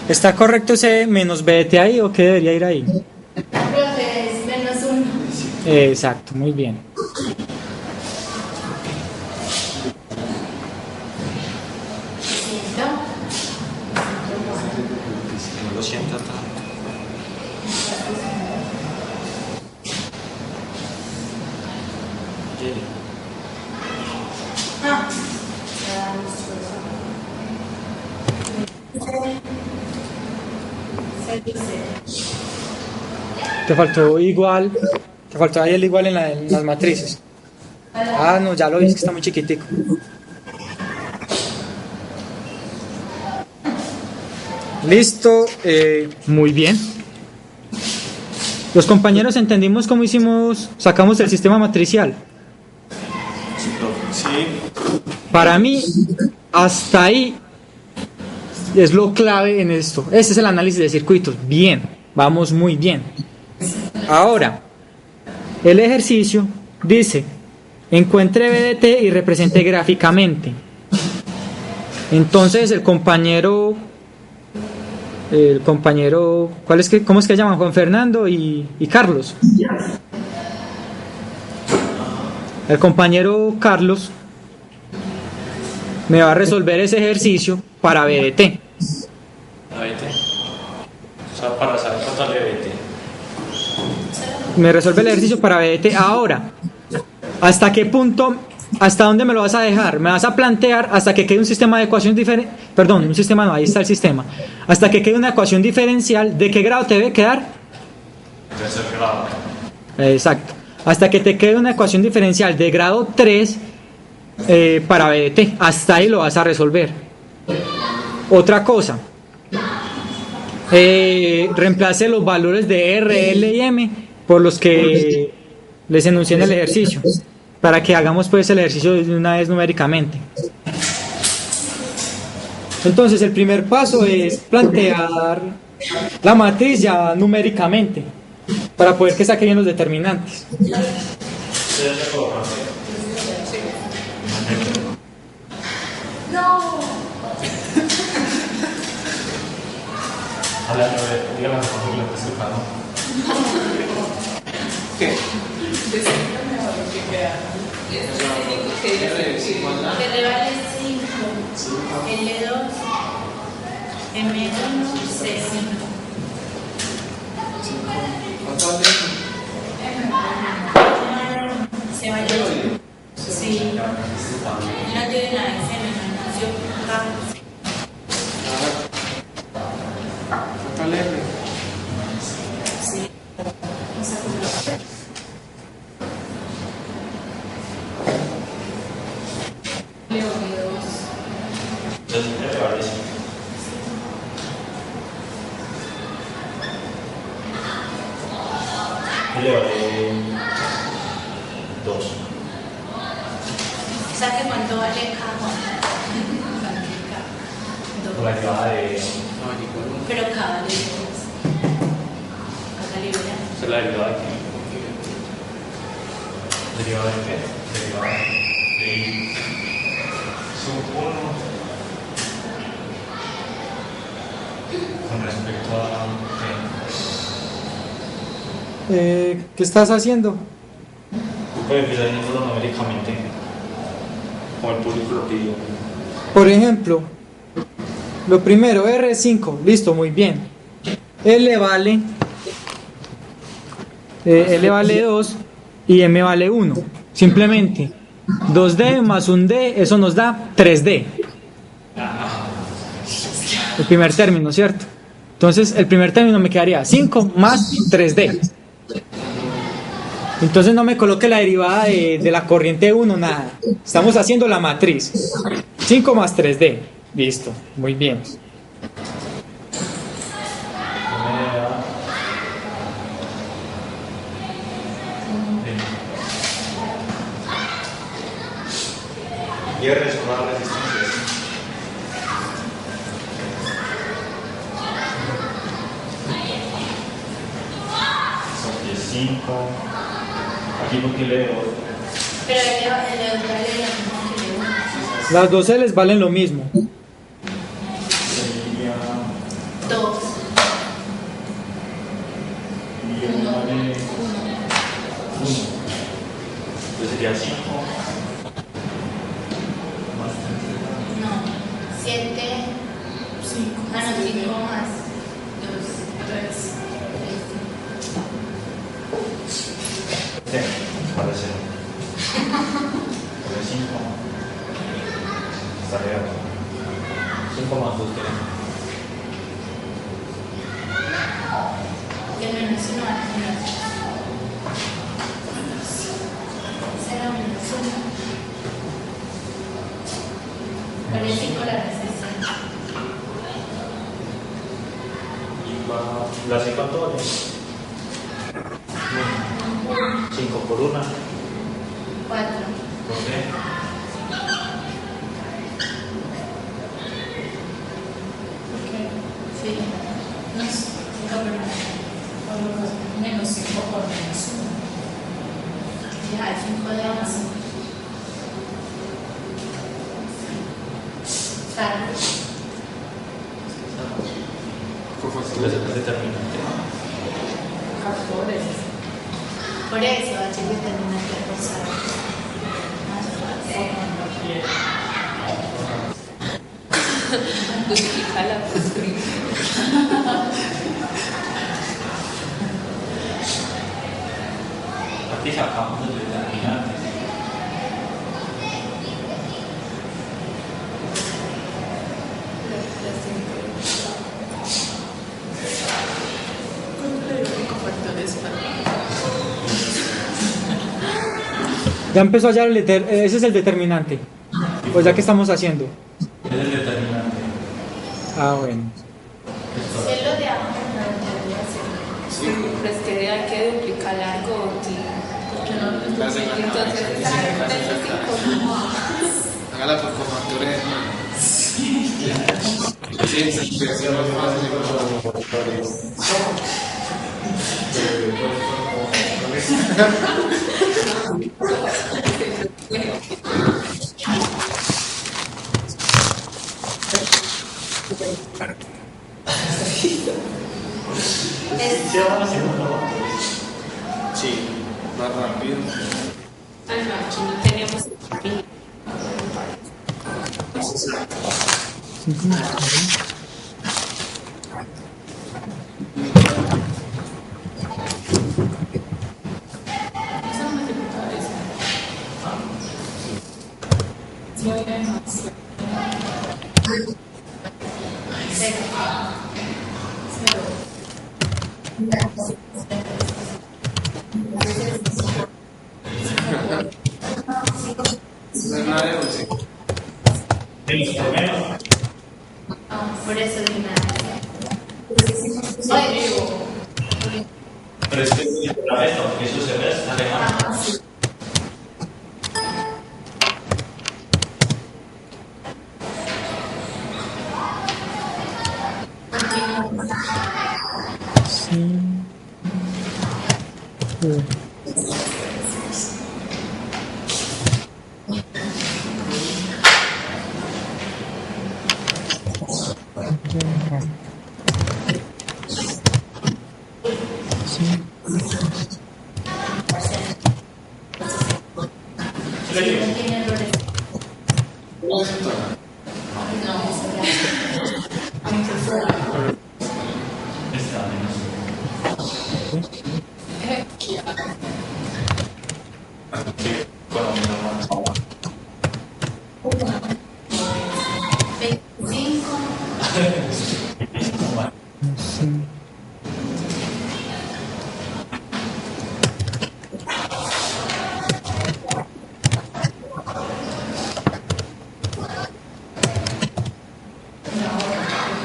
¿Está correcto ese menos BT ahí o qué debería ir ahí? Profe, es -1. Exacto, muy bien. Siento. No lo siento tanto. Jerry. Ah. Te faltó igual, te faltó ahí el igual en las matrices. Ah, no, ya lo vi, es que está muy chiquitico. Listo, muy bien. Los compañeros entendimos cómo sacamos el sistema matricial. Sí, profe. Sí. Para mí, hasta ahí es lo clave en esto. Ese es el análisis de circuitos. Bien, vamos muy bien. Ahora, el ejercicio dice, encuentre BDT y represente gráficamente. Entonces el compañero, ¿cómo es que llaman? Juan Fernando y Carlos. El compañero Carlos me va a resolver ese ejercicio para BDT. ¿La BT? O sea, para saber cuánto le BT. Me resuelve el ejercicio para BDT. Ahora, ¿hasta qué punto, hasta dónde me lo vas a dejar? Me vas a plantear hasta que quede un sistema de ecuación diferente. Perdón, un sistema no, ahí está el sistema. Hasta que quede una ecuación diferencial. ¿De qué grado te debe quedar? Tercer grado. Exacto. Hasta que te quede una ecuación diferencial de grado 3 para BDT. Hasta ahí lo vas a resolver. Otra cosa. Reemplace los valores de R, L y M por los que les enuncié en el ejercicio, para que hagamos pues el ejercicio de una vez numéricamente. Entonces el primer paso es plantear la matriz ya numéricamente para poder que saque bien los determinantes. No. Dígame, por favor, lo que estoy ¿Qué? Decirlo mejor lo que queda. Es el único que R dice es igual a L vale 5, L2, M1, C5. ¿Cuánto vale? ¿Se vale? Sí. No tiene nada de C, no, ¿Cuánto vale R? sí. Leo dos. Entonces, me parece. Le vale 2. ¿Sabe cuánto vale K? Con la derivada de. No, igual uno. Pero K vale 2. Acá libera. ¿Esa es la derivada de qué? ¿Derivada de qué? Derivada de I sub 1 con respecto a ¿Qué estás haciendo? Tú puedes empezar haciéndolo numéricamente, como el público lo pidió. Por ejemplo, lo primero, R5, listo, muy bien. L vale 2 y M vale 1. Simplemente 2D más un D, eso nos da 3D. El primer término, ¿cierto? Entonces, el primer término me quedaría 5 más 3D. Entonces no me coloque la derivada de la corriente 1, nada. Estamos haciendo la matriz. 5 más 3D. Listo, muy bien. Y R son las resistencias. Son 15. Aquí porque leo. Pero L vale lo mismo que L1. Las dos L's valen lo mismo. Sería 2. y M vale 1. Entonces sería 5 más 3. No. 7. 5. Ah, no, 5 más 2. 3. Sí, parece. Pero 5 está real. 5 más 2 tenemos. Que menos 1 vale menos 0 menos 1. Vale 5 la resistencia. Y va. ¿La 5 cuánto vale? 5 por 1. 4. ¿Por qué? Sí. No, 5 por 1. Menos 5 por menos 1. Ya, 5 de más 5. Claro. Por ¿Cuál favor. es el determinante? Factores. Por eso, H que termina de pasar. Más fácil. Duplica la poscripta. Aquí sacamos los determinantes. ¿Cuánto le digo factores para? Ya empezó a hallar ese es el determinante. Pues ya que estamos haciendo. Es el determinante. Ah, bueno. Si lo de abajo, no debería ser. Pero es que hay que duplicar algo, porque no lo La segunda. entonces Hágala por comantura. Sí, sí, sí, más ¿Sí van a hacer una? Sí. Más rápido. Ah, no, aquí no tenemos. 5 más. Esa no me dificultad esa. Sí, oiga, no. No es nada de bolsillo. Por eso de una. Pero es que la vez, porque eso se ve, está lejano. Sí. No tiene errores. No, eso está. Está menos. Colombia normal. 25. Sí.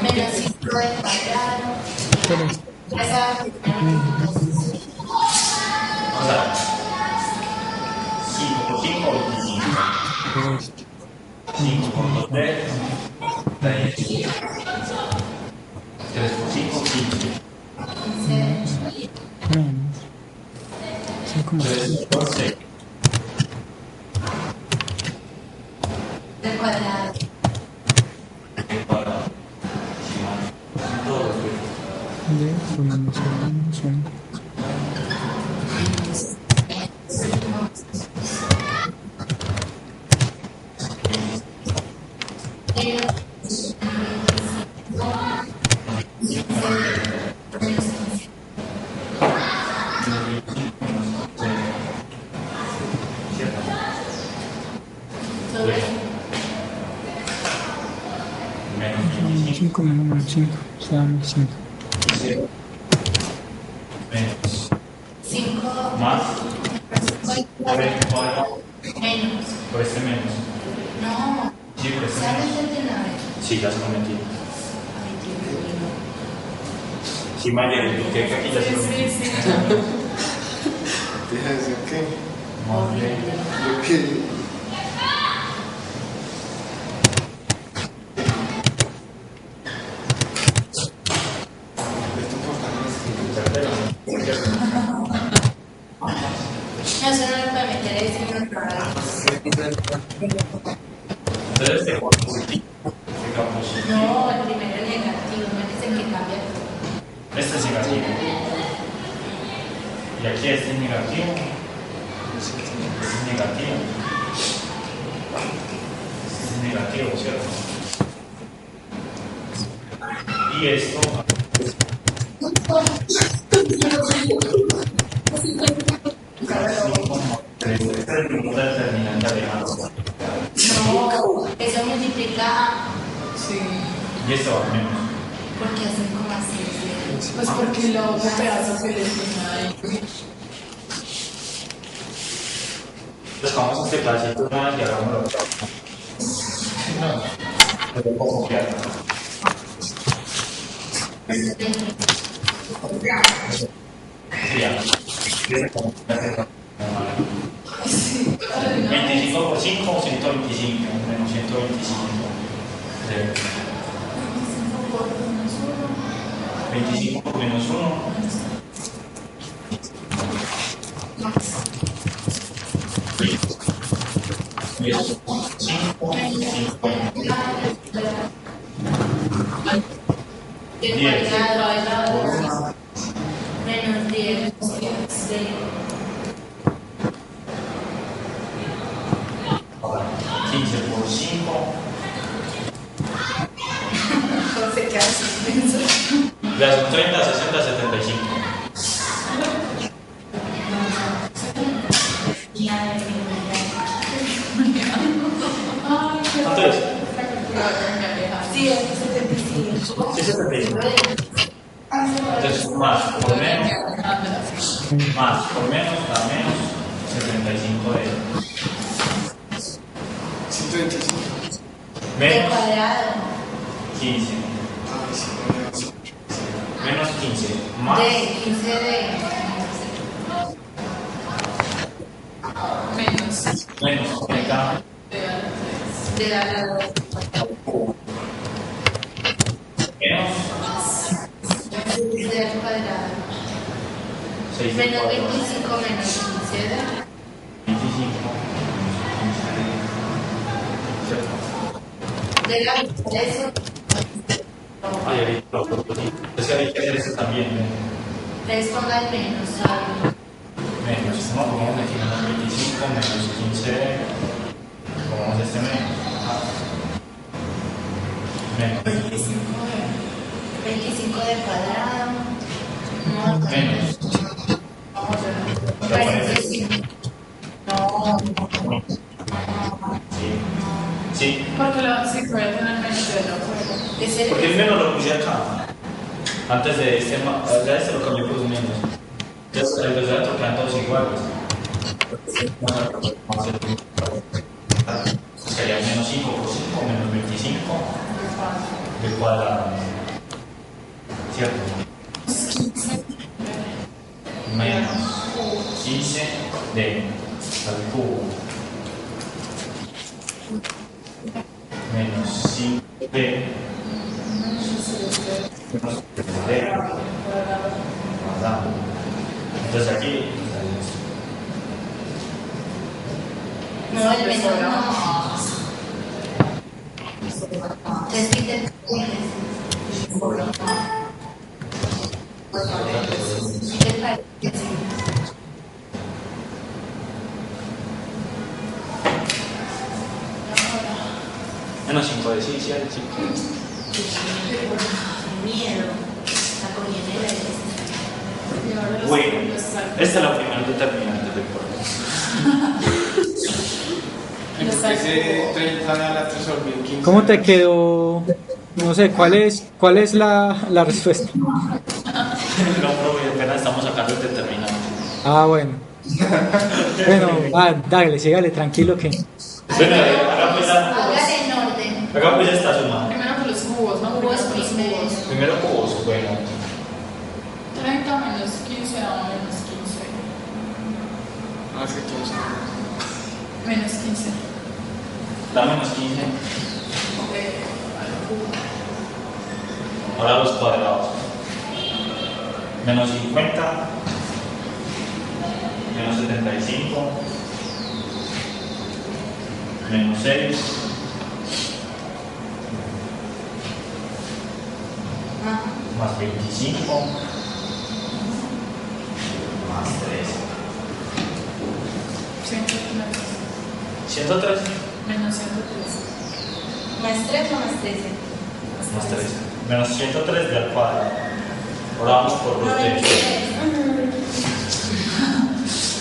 Menos 5 de cuadrado. Pero Esa. O sea, 5 por 5, 25. pero es 5 por 2, 3. 3 por 5, 15. menos. 5 más. 3 por 6. Del cuadrado. Para. Todo lo que. De menos 1. Menos 5 menos 5. Se da menos 5. 25. Menos. 5 Más. Por el cuadrado. menos. Por este menos. No. Sí, por este ¿Sabes menos. el de una vez? Sí, ya se lo metí. Sí, Mayer, ¿tú qué? Que aquí ya se lo metí. Deja de decir que. Horrible. Yo que. Esto No, eso no lo puede meter, es que no lo Entonces, ¿de cuál positivo? ¿De cuál positivo? No, el primero es negativo, no es el que cambia todo. Este es negativo. Y aquí este es negativo. Este es negativo. Este es negativo, ¿cierto? Y esto. Este es el número determinante alejado. No, eso multiplica a. Sí. Y esto va a menos. Porque hacen como así. Pues porque lo otro pedazo que le tiene ahí. Entonces, vamos a este pedacito más y hagámoslo. No, lo puedo copiar. Sí, ya. 25 por 5, 125, menos 125. 25 por menos 1. Y eso, 5, 5. El 10. cuadrado al lado. Menos 10. Ya son 30, 60, 75. ¿Cuánto es? Sí, es 75. Sí, 75. Entonces, más por menos, más por menos, da menos 75 de 125. De menos cuadrado. 15. Ay, sí, Menos 15. Más De 15 de. menos 30 De la lado. menos De al cuadrado. 6 de Menos 4. 25 menos 15 de. 25. De la mitad de eso. Ay, ahorita lo puedo decir. Es que hay que hacer eso también. Responda al menos, ¿sabes? Menos, no, pongamos aquí menos 25, menos 15, pongamos este menos. Menos, 25 de cuadrado. No, menos. No. Sí. Sí, Porque sí, voy a tener menos de lo Es el. porque el menos lo puse acá. Antes de este, ya este lo cambié por un menos. Entonces, el de adentro quedan todos iguales. Sería menos 5 por 5, menos 25 del cuadrado. ¿Cierto? Menos 15 de al cubo. Menos 5 de menos de cuadrado. Entonces aquí No, el menos no. Entonces, quiten. menos 5 de sí, sí, al 5. Miedo. La coñonera es. Bueno, esta es la primera determinante del problema. Ese 30 la resolví en 15. ¿Cómo te quedó? No sé, ¿cuál es la respuesta? No, profe, apenas estamos sacando el determinante. Ah, bueno. Bueno, dale, sígale, tranquilo que. Bueno, Hágale en orden. acá pues ya está sumando. Primero que los cubos, ¿no? Cubos Primero que los primero. cubos. Primero cubos, bueno. 30 menos 15 da menos 15. Ah, es que 15. Menos 15. Da menos 15. Al cubo. Ahora los cuadrados. Menos 50. Menos 75. Menos 6. Ah, Más 25. Más 3. 103. Menos 103. más 3 o más 13. Más 3. Menos 103 de al cuadrado. Ahora vamos por los de.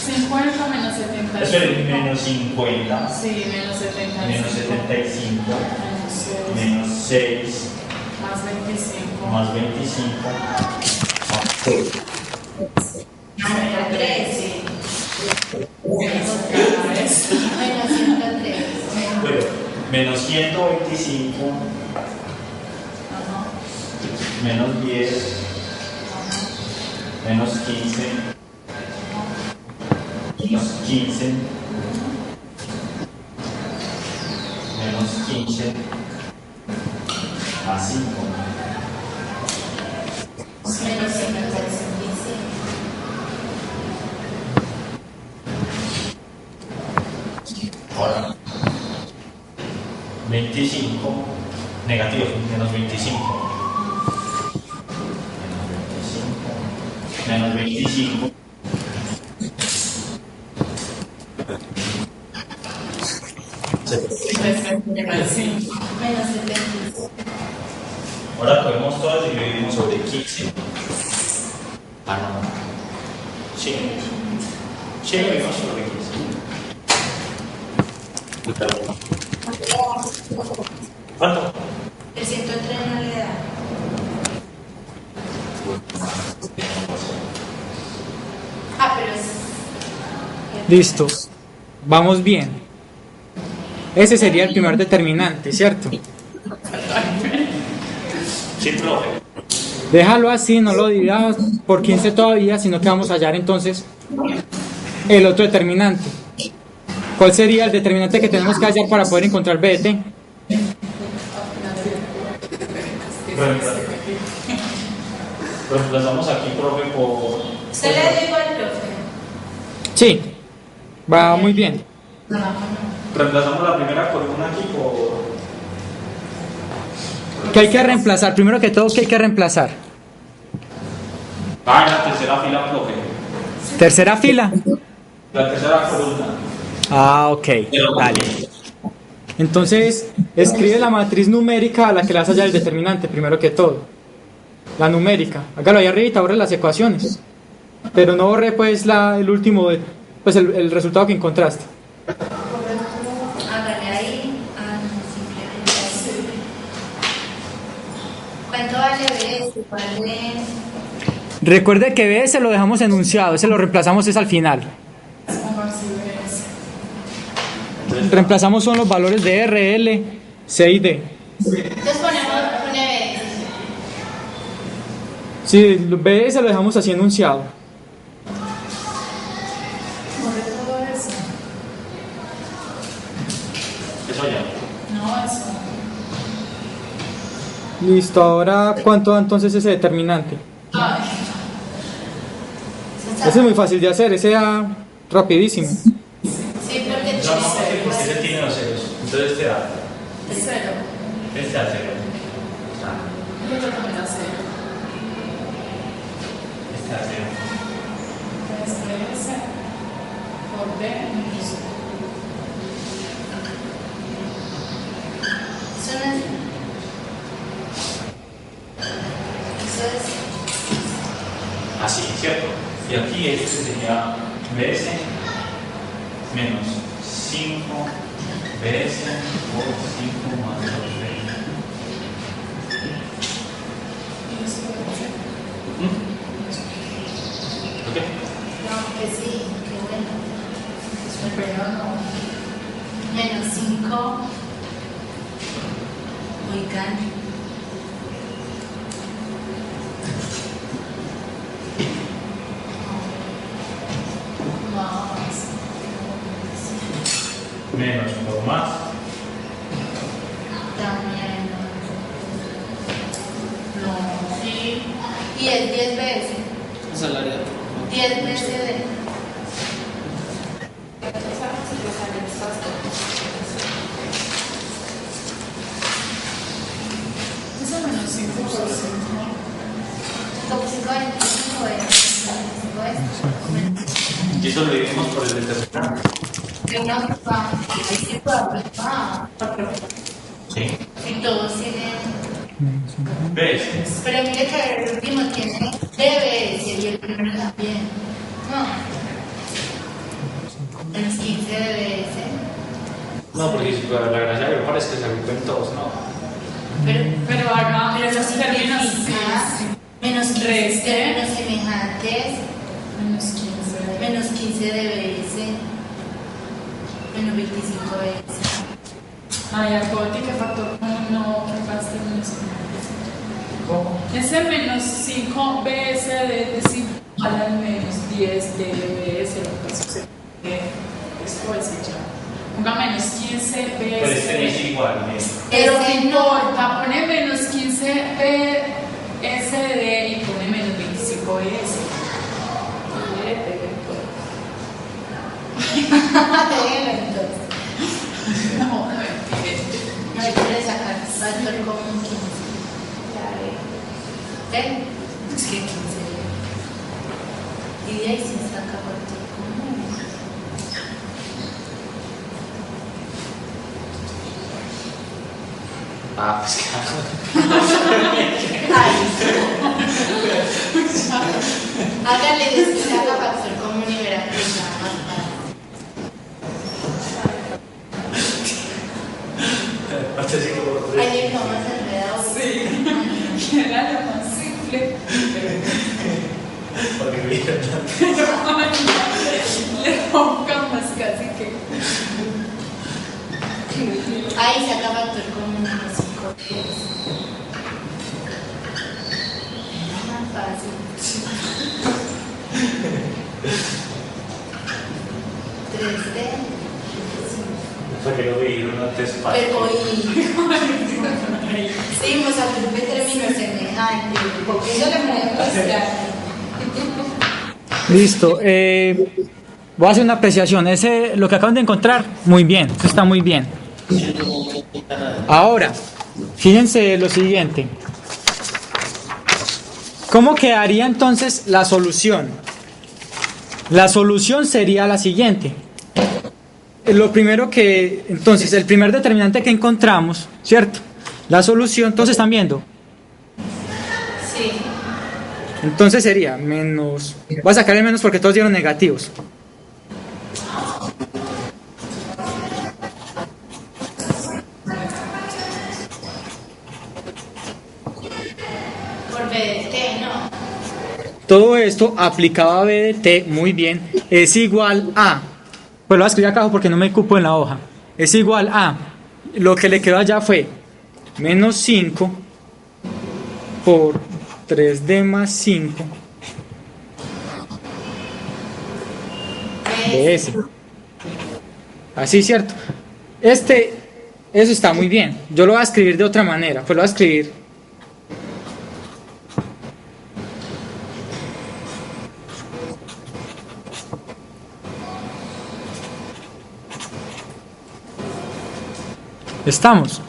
50 menos 75. Esperen, menos 50. Sí, menos 75. Menos 75. Menos 6. Menos 6. Más 25. Más 25. Menos 13. Menos cada vez. Menos 103. Bueno, menos 125. Ajá. Menos 10. Menos 15. Menos 15. Menos 15. Más 5. Menos 135. Ahora. 25. Negativo, menos 25. Menos 25. Menos 75. Menos 75. Ahora cogemos todas y dividimos sobre 15. Ah, no. Sí. Sí, dividimos sobre 15. ¿Cuánto? El 103 no le da. Pero es. Listo. Vamos bien. Ese sería el primer determinante, ¿cierto? Sí, profe. Déjalo así, no lo dividas por 15 todavía, sino que vamos a hallar entonces el otro determinante. ¿Cuál sería el determinante que tenemos que hallar para poder encontrar BDT? Reemplazamos aquí, profe, por... ¿Se le digo al profe? Sí, va muy bien. Reemplazamos la primera columna aquí por... ¿Qué hay que reemplazar? Primero que todo, ¿qué hay que reemplazar? Ah, en la tercera fila, profe. Tercera fila. La tercera columna. Ah, ok, dale. Entonces, escribe la matriz numérica a la que le vas a hallar el determinante, primero que todo. La numérica. Hágalo ahí arriba, borre las ecuaciones. Pero no borre pues el último, pues el resultado que encontraste. Hágale ahí. No, simplemente así. ¿Cuánto vale esto? Vale. Recuerde que B se lo dejamos enunciado, ese lo reemplazamos es al final. Reemplazamos son los valores de R, L, C y D. Entonces pone B. Sí, B se lo dejamos así enunciado. Eso ya. No, eso. Listo, ahora ¿cuánto da entonces ese determinante? Ese es muy fácil de hacer, ese da rapidísimo. Sí, porque No, porque ese tiene los ceros. Entonces este da. Es cero. Este da 0. Yo también la cero. Este da 0. Es S por D menos Eso es. Así, ¿cierto? Y aquí este sería BS menos 5 BS por 5 más 2B. ¿Ok? No, que sí, que bueno. Pero no. Menos 5. Oigan. Menos por más. También. No. Sí. Y el 10 veces. Esa es la área. 10 veces de. Eso menos 5 por 5. Como 5 Y eso lo dividimos por el determinante. de una forma. Ahí sí puedo aplicar. Sí. Y todos tienen. ¿Ves? Pero mire que el último tiene DBS y el primero también. No. Menos 15 DBS. No, porque si la gracia de mejor es que se agrupen todos, ¿no? Pero haga los términos Menos 15 Reste. términos semejantes. menos 15. Menos 15 DBS. Menos 25 BS. Ay, acuérdate que factor no pasaste menos 5. ¿Cómo? Ese menos 5 BS de decir al menos 10 de BS, lo que pasa es que esto es ya. Ponga menos 15 BS. Pero este es igual, ¿eh? Pero no importa, pone menos 15 BSD y pone menos 25 BS. Entonces. No, no me pides. No hay que sacar factor común 15. ¿Ven? Es que 15. Y de ahí se saca factor común. Ah, pues claro. Ay. Hágale después haga factor común y verá que está más fácil. Ay, le dejó más enredado. Sí. Que era lo más simple. Le pongamos casi que. Ahí saca factor común y 5 10. Más fácil. 3D. Porque lo vi, no te espacio. Pero y seguimos a grupo de términos semejantes. Eso le podemos mostrar. Listo. Voy a hacer una apreciación. Lo que acaban de encontrar, muy bien. Eso está muy bien. Ahora, fíjense lo siguiente. ¿Cómo quedaría entonces la solución? La solución sería la siguiente. Lo primero que, entonces, el primer determinante que encontramos, ¿cierto? La solución, entonces están viendo. Sí. Entonces sería menos, voy a sacar el menos porque todos dieron negativos. Por BDT, ¿no? Todo esto aplicado a B de T, muy bien, es igual a, pues lo voy a escribir acá abajo porque no me cupo en la hoja, es igual a, lo que le quedó allá fue menos 5 por 3D más 5 ds. Así, ¿cierto? Eso está muy bien. Yo lo voy a escribir de otra manera, pues lo voy a escribir ¿estamos?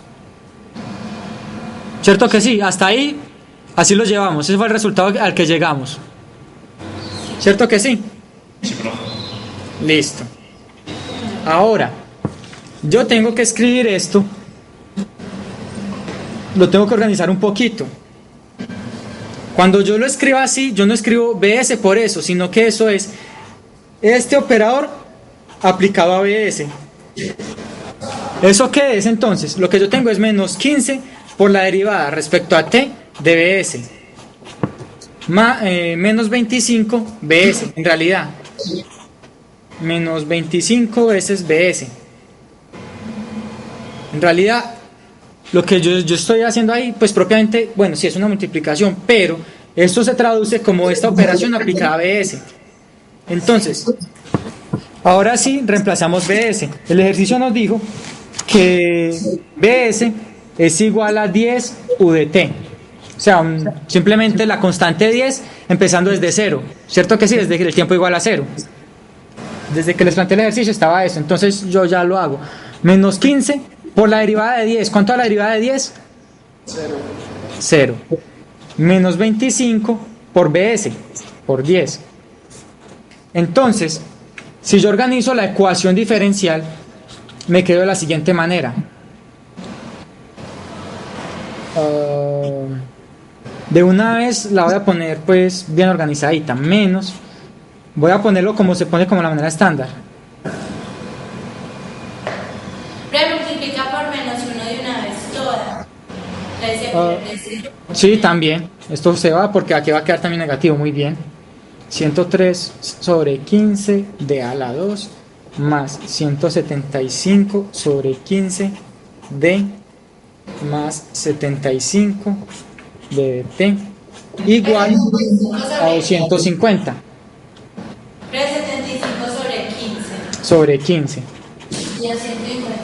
¿Cierto que sí? Hasta ahí, así lo llevamos. Ese fue el resultado al que llegamos. ¿Cierto que sí? Sí, profe. Listo. Ahora, yo tengo que escribir esto. Lo tengo que organizar un poquito. Cuando yo lo escribo así, yo no escribo BS por eso, sino que eso es este operador aplicado a BS. ¿Eso qué es entonces? Lo que yo tengo es menos 15 por la derivada respecto a T de BS. Menos 25 BS, en realidad. Menos 25 veces BS. En realidad, lo que yo estoy haciendo ahí, pues propiamente, bueno, sí es una multiplicación, pero esto se traduce como esta operación aplicada a BS. Entonces, ahora sí reemplazamos BS. El ejercicio nos dijo que BS es igual a 10 UDT. O sea, simplemente la constante 10 empezando desde 0. ¿Cierto que sí? Desde que el tiempo igual a 0. Desde que les planteé el ejercicio estaba eso. Entonces yo ya lo hago. Menos 15 por la derivada de 10. ¿Cuánto es la derivada de 10? 0. Menos 25 por BS, por 10. Entonces, si yo organizo la ecuación diferencial, me quedo de la siguiente manera. De una vez la voy a poner pues bien organizadita. Menos, voy a ponerlo como se pone como la manera estándar. Multiplica por menos 1 de una vez toda. Sí, también. Esto se va porque aquí va a quedar también negativo. Muy bien. 103 sobre 15 de a la 2 más 175 sobre 15 de más 75 de t igual a 250 375 sobre 15 sobre 15 y a 150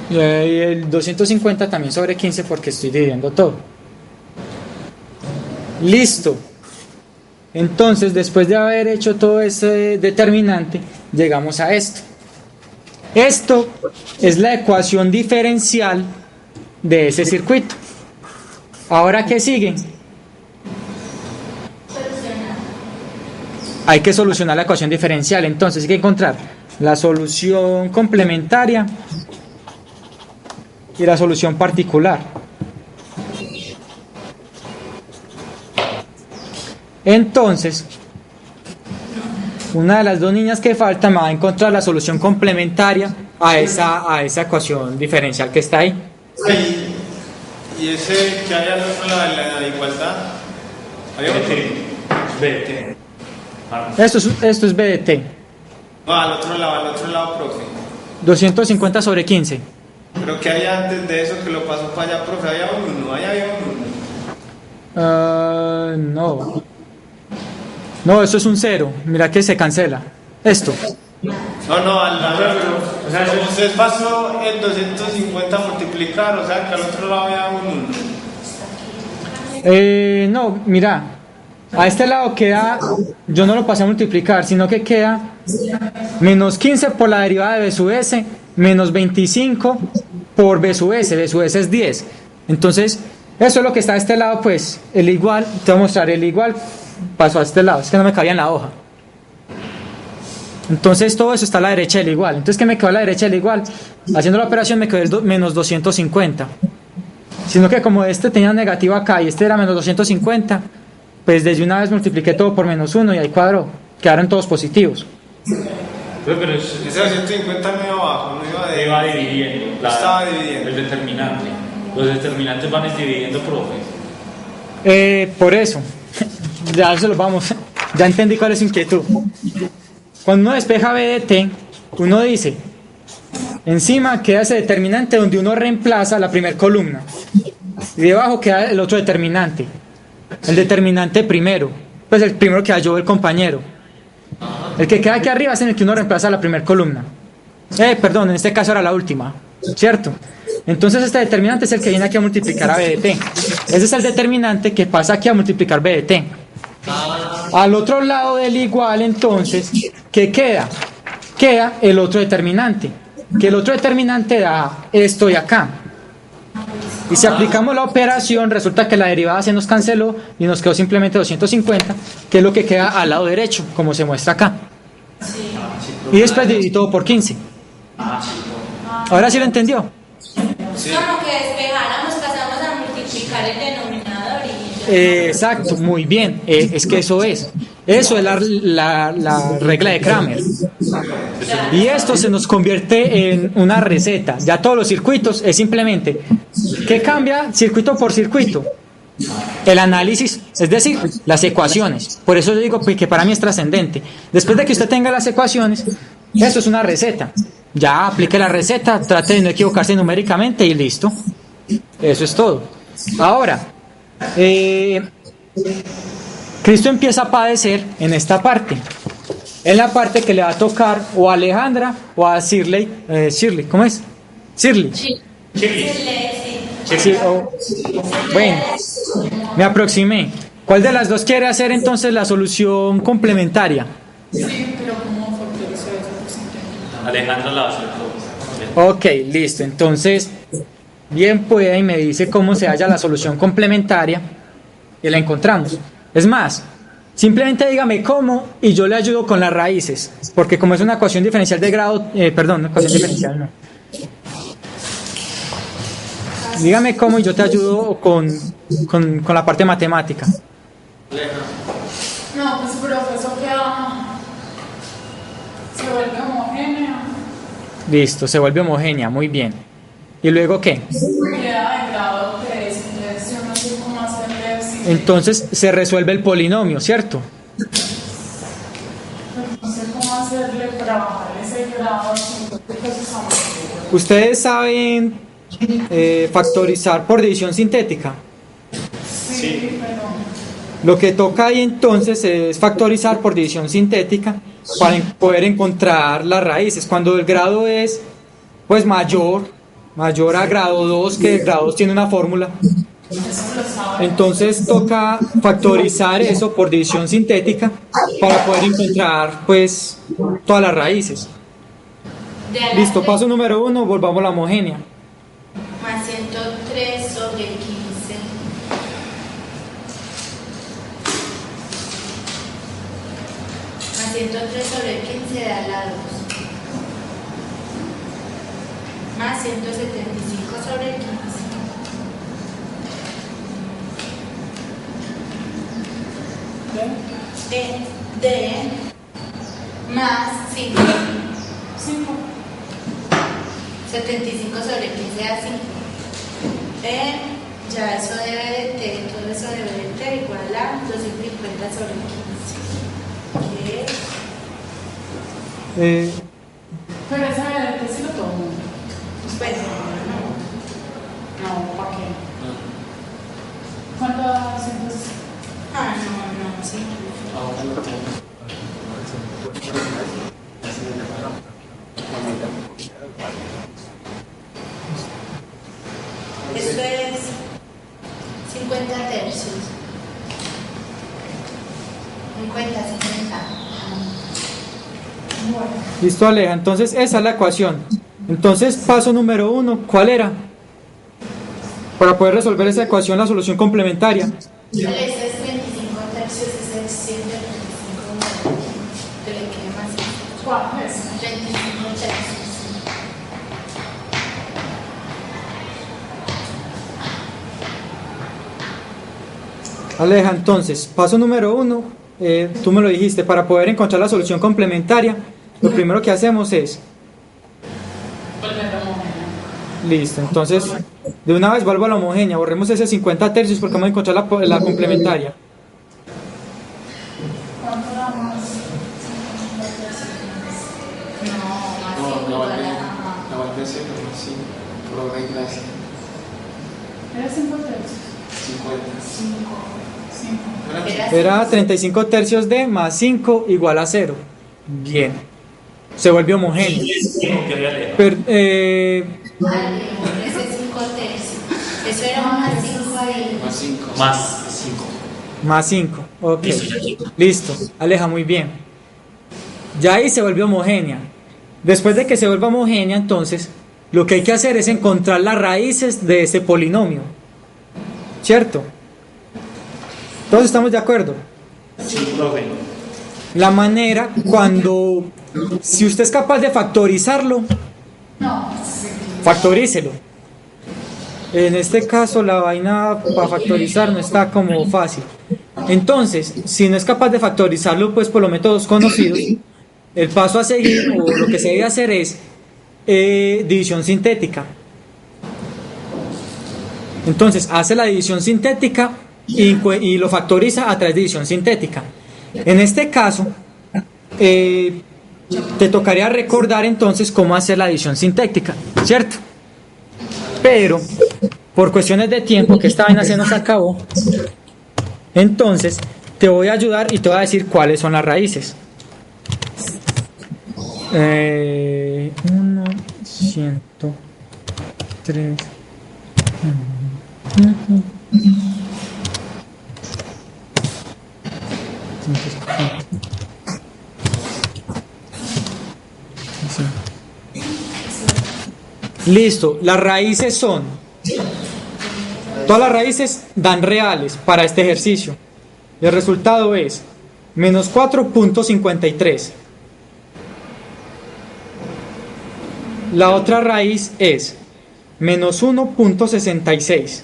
sobre y el 250 también sobre 15 porque estoy dividiendo todo. Listo. Entonces, después de haber hecho todo ese determinante, llegamos a esto. Esto es la ecuación diferencial de ese circuito. Ahora, ¿qué sigue? Hay que solucionar la ecuación diferencial. Entonces hay que encontrar la solución complementaria y la solución particular. Entonces, una de las dos niñas que faltan me va a encontrar la solución complementaria a esa ecuación diferencial que está ahí. ¿Y ese que hay al otro lado de la igualdad? ¿Había otro? BT. Esto es BDT. No, al otro lado, profe. 250 sobre 15. Pero que hay antes de eso que lo pasó para allá, profe, había un 1, ahí había un 1. No. No, eso es un 0. Mira que se cancela. Esto. No, o sea, como usted pasó el 250 a multiplicar, o sea, que al otro lado había un 1. No, mira. A este lado queda, yo no lo pasé a multiplicar, sino que queda menos 15 por la derivada de b sub s, menos 25 por b sub s es 10. Entonces, eso es lo que está a este lado, pues, el igual, te voy a mostrar, el igual pasó a este lado, es que no me cabía en la hoja. Entonces, todo eso está a la derecha del igual. Entonces, ¿qué me quedó a la derecha del igual? Haciendo la operación me quedó el menos 250. Sino que como este tenía negativo acá y este era menos 250, pues desde una vez multipliqué todo por menos 1 y ahí cuadró. Quedaron todos positivos. Pero Ese 250 no iba abajo, no iba de... iba dividiendo. Estaba dividiendo. El determinante. Los determinantes van dividiendo, profe. Por eso, ya se los vamos. Ya entendí cuál es su inquietud. Cuando uno despeja BDT, uno dice, encima queda ese determinante donde uno reemplaza la primera columna. Y debajo queda el otro determinante. El determinante primero, pues el primero que halló el compañero. El que queda aquí arriba es en el que uno reemplaza la primera columna. Perdón, en este caso era la última, ¿cierto? Entonces este determinante es el que viene aquí a multiplicar a BDT. Ese es el determinante que pasa aquí a multiplicar BDT. Al otro lado del igual, entonces, ¿qué queda? Queda el otro determinante. Que el otro determinante da esto de acá. Y si aplicamos la operación, resulta que la derivada se nos canceló y nos quedó simplemente 250, que es lo que queda al lado derecho, como se muestra acá. Y después dividí todo por 15. ¿Ahora sí lo entendió? Sí. Como que despejáramos, pasamos a multiplicar el denominador y... Exacto, muy bien. Es que eso es. Eso es la regla de Kramer. Y esto se nos convierte en una receta. Ya todos los circuitos es simplemente, ¿qué cambia circuito por circuito? El análisis, es decir, las ecuaciones. Por eso yo digo que para mí es trascendente. Después de que usted tenga las ecuaciones, eso es una receta. Ya aplique la receta, trate de no equivocarse numéricamente y listo. Eso es todo. Ahora, Cristo empieza a padecer en esta parte. En la parte que le va a tocar o a Alejandra o a Shirley. ¿Cómo es? Shirley. Sí, bueno, me aproximé. ¿Cuál de las dos quiere hacer entonces la solución complementaria? Sí, pero ¿cómo factorizó eso? Alejandra la va a hacer. Ok, listo. Entonces, bien puede y me dice cómo se halla la solución complementaria y la encontramos. Es más, simplemente dígame cómo y yo le ayudo con las raíces, porque como es una ecuación diferencial de grado, una ecuación diferencial no. Dígame cómo y yo te ayudo con la parte matemática. No, pues profe, eso queda... se vuelve homogénea. Listo, se vuelve homogénea, muy bien. ¿Y luego qué? Queda de grado 3, entonces yo no sé cómo hacerle así. Entonces se resuelve el polinomio, ¿cierto? No sé cómo hacerle para bajar ese grado, siento que eso está muy bien. Ustedes saben factorizar por división sintética. Sí, pero... Lo que toca ahí entonces es factorizar por división sintética para poder encontrar las raíces. Cuando el grado es pues mayor a grado 2, que el grado 2 tiene una fórmula, entonces toca factorizar eso por división sintética para poder encontrar pues todas las raíces. Listo, paso número 1, volvamos a la homogénea. Más 103 sobre 15. Más 103 sobre 15 da la 2. más 175 sobre 15 de más 5. 75 sobre 15 da 5. Ya eso debe de t, todo eso debe de t igual a 250 sobre 15. ¿Qué es? Pero esa de sí lo tomo. Pues No, ¿para qué? ¿Cuánto hace entonces? no, sí. Esto es 50 tercios. 50. Bueno. Listo, Aleja. Entonces, esa es la ecuación. Entonces, paso número 1, ¿cuál era? Para poder resolver esa ecuación, la solución complementaria. Ese es 25 tercios, ese es 125. Que le quede más. ¿Cuál es? 25 tercios. Aleja, entonces, paso número 1, tú me lo dijiste, para poder encontrar la solución complementaria, lo primero que hacemos es, Volver a homogénea. listo, entonces, de una vez vuelvo a la homogénea, borremos ese 50 tercios porque vamos a encontrar la complementaria. ¿Cuánto da más? 50 tercios. No, más No, 5 la igual valía. a. La valía siempre, sí. Por obra y gracia. ¿Era 5 tercios? 50. 5. Era 35 tercios de más 5 igual a 0. Bien. Se vuelve homogéneo. ¿Qué había leído? Ese es 5 tercios. Eso era más 5 ahí. Más 5. Más 5. Más 5. Ok. Listo, ya. Listo. Aleja, muy bien. Ya ahí se volvió homogénea. Después de que se vuelva homogénea, entonces, lo que hay que hacer es encontrar las raíces de ese polinomio. ¿Cierto? ¿Todos estamos de acuerdo? Sí, profe. La manera si usted es capaz de factorizarlo, No, sí. factorícelo. En este caso la vaina para factorizar no está como fácil. Entonces, si no es capaz de factorizarlo, pues por los métodos conocidos, el paso a seguir o lo que se debe hacer es división sintética. Entonces, hace la división sintética y lo factoriza a través de división sintética. En este caso, te tocaría recordar entonces cómo hacer la división sintética, ¿cierto? Pero, por cuestiones de tiempo, que esta vaina se nos acabó, entonces te voy a ayudar y te voy a decir cuáles son las raíces. 1, 103. Listo, las raíces son, todas las raíces dan reales para este ejercicio. El resultado es menos 4.53. La otra raíz es menos 1.66.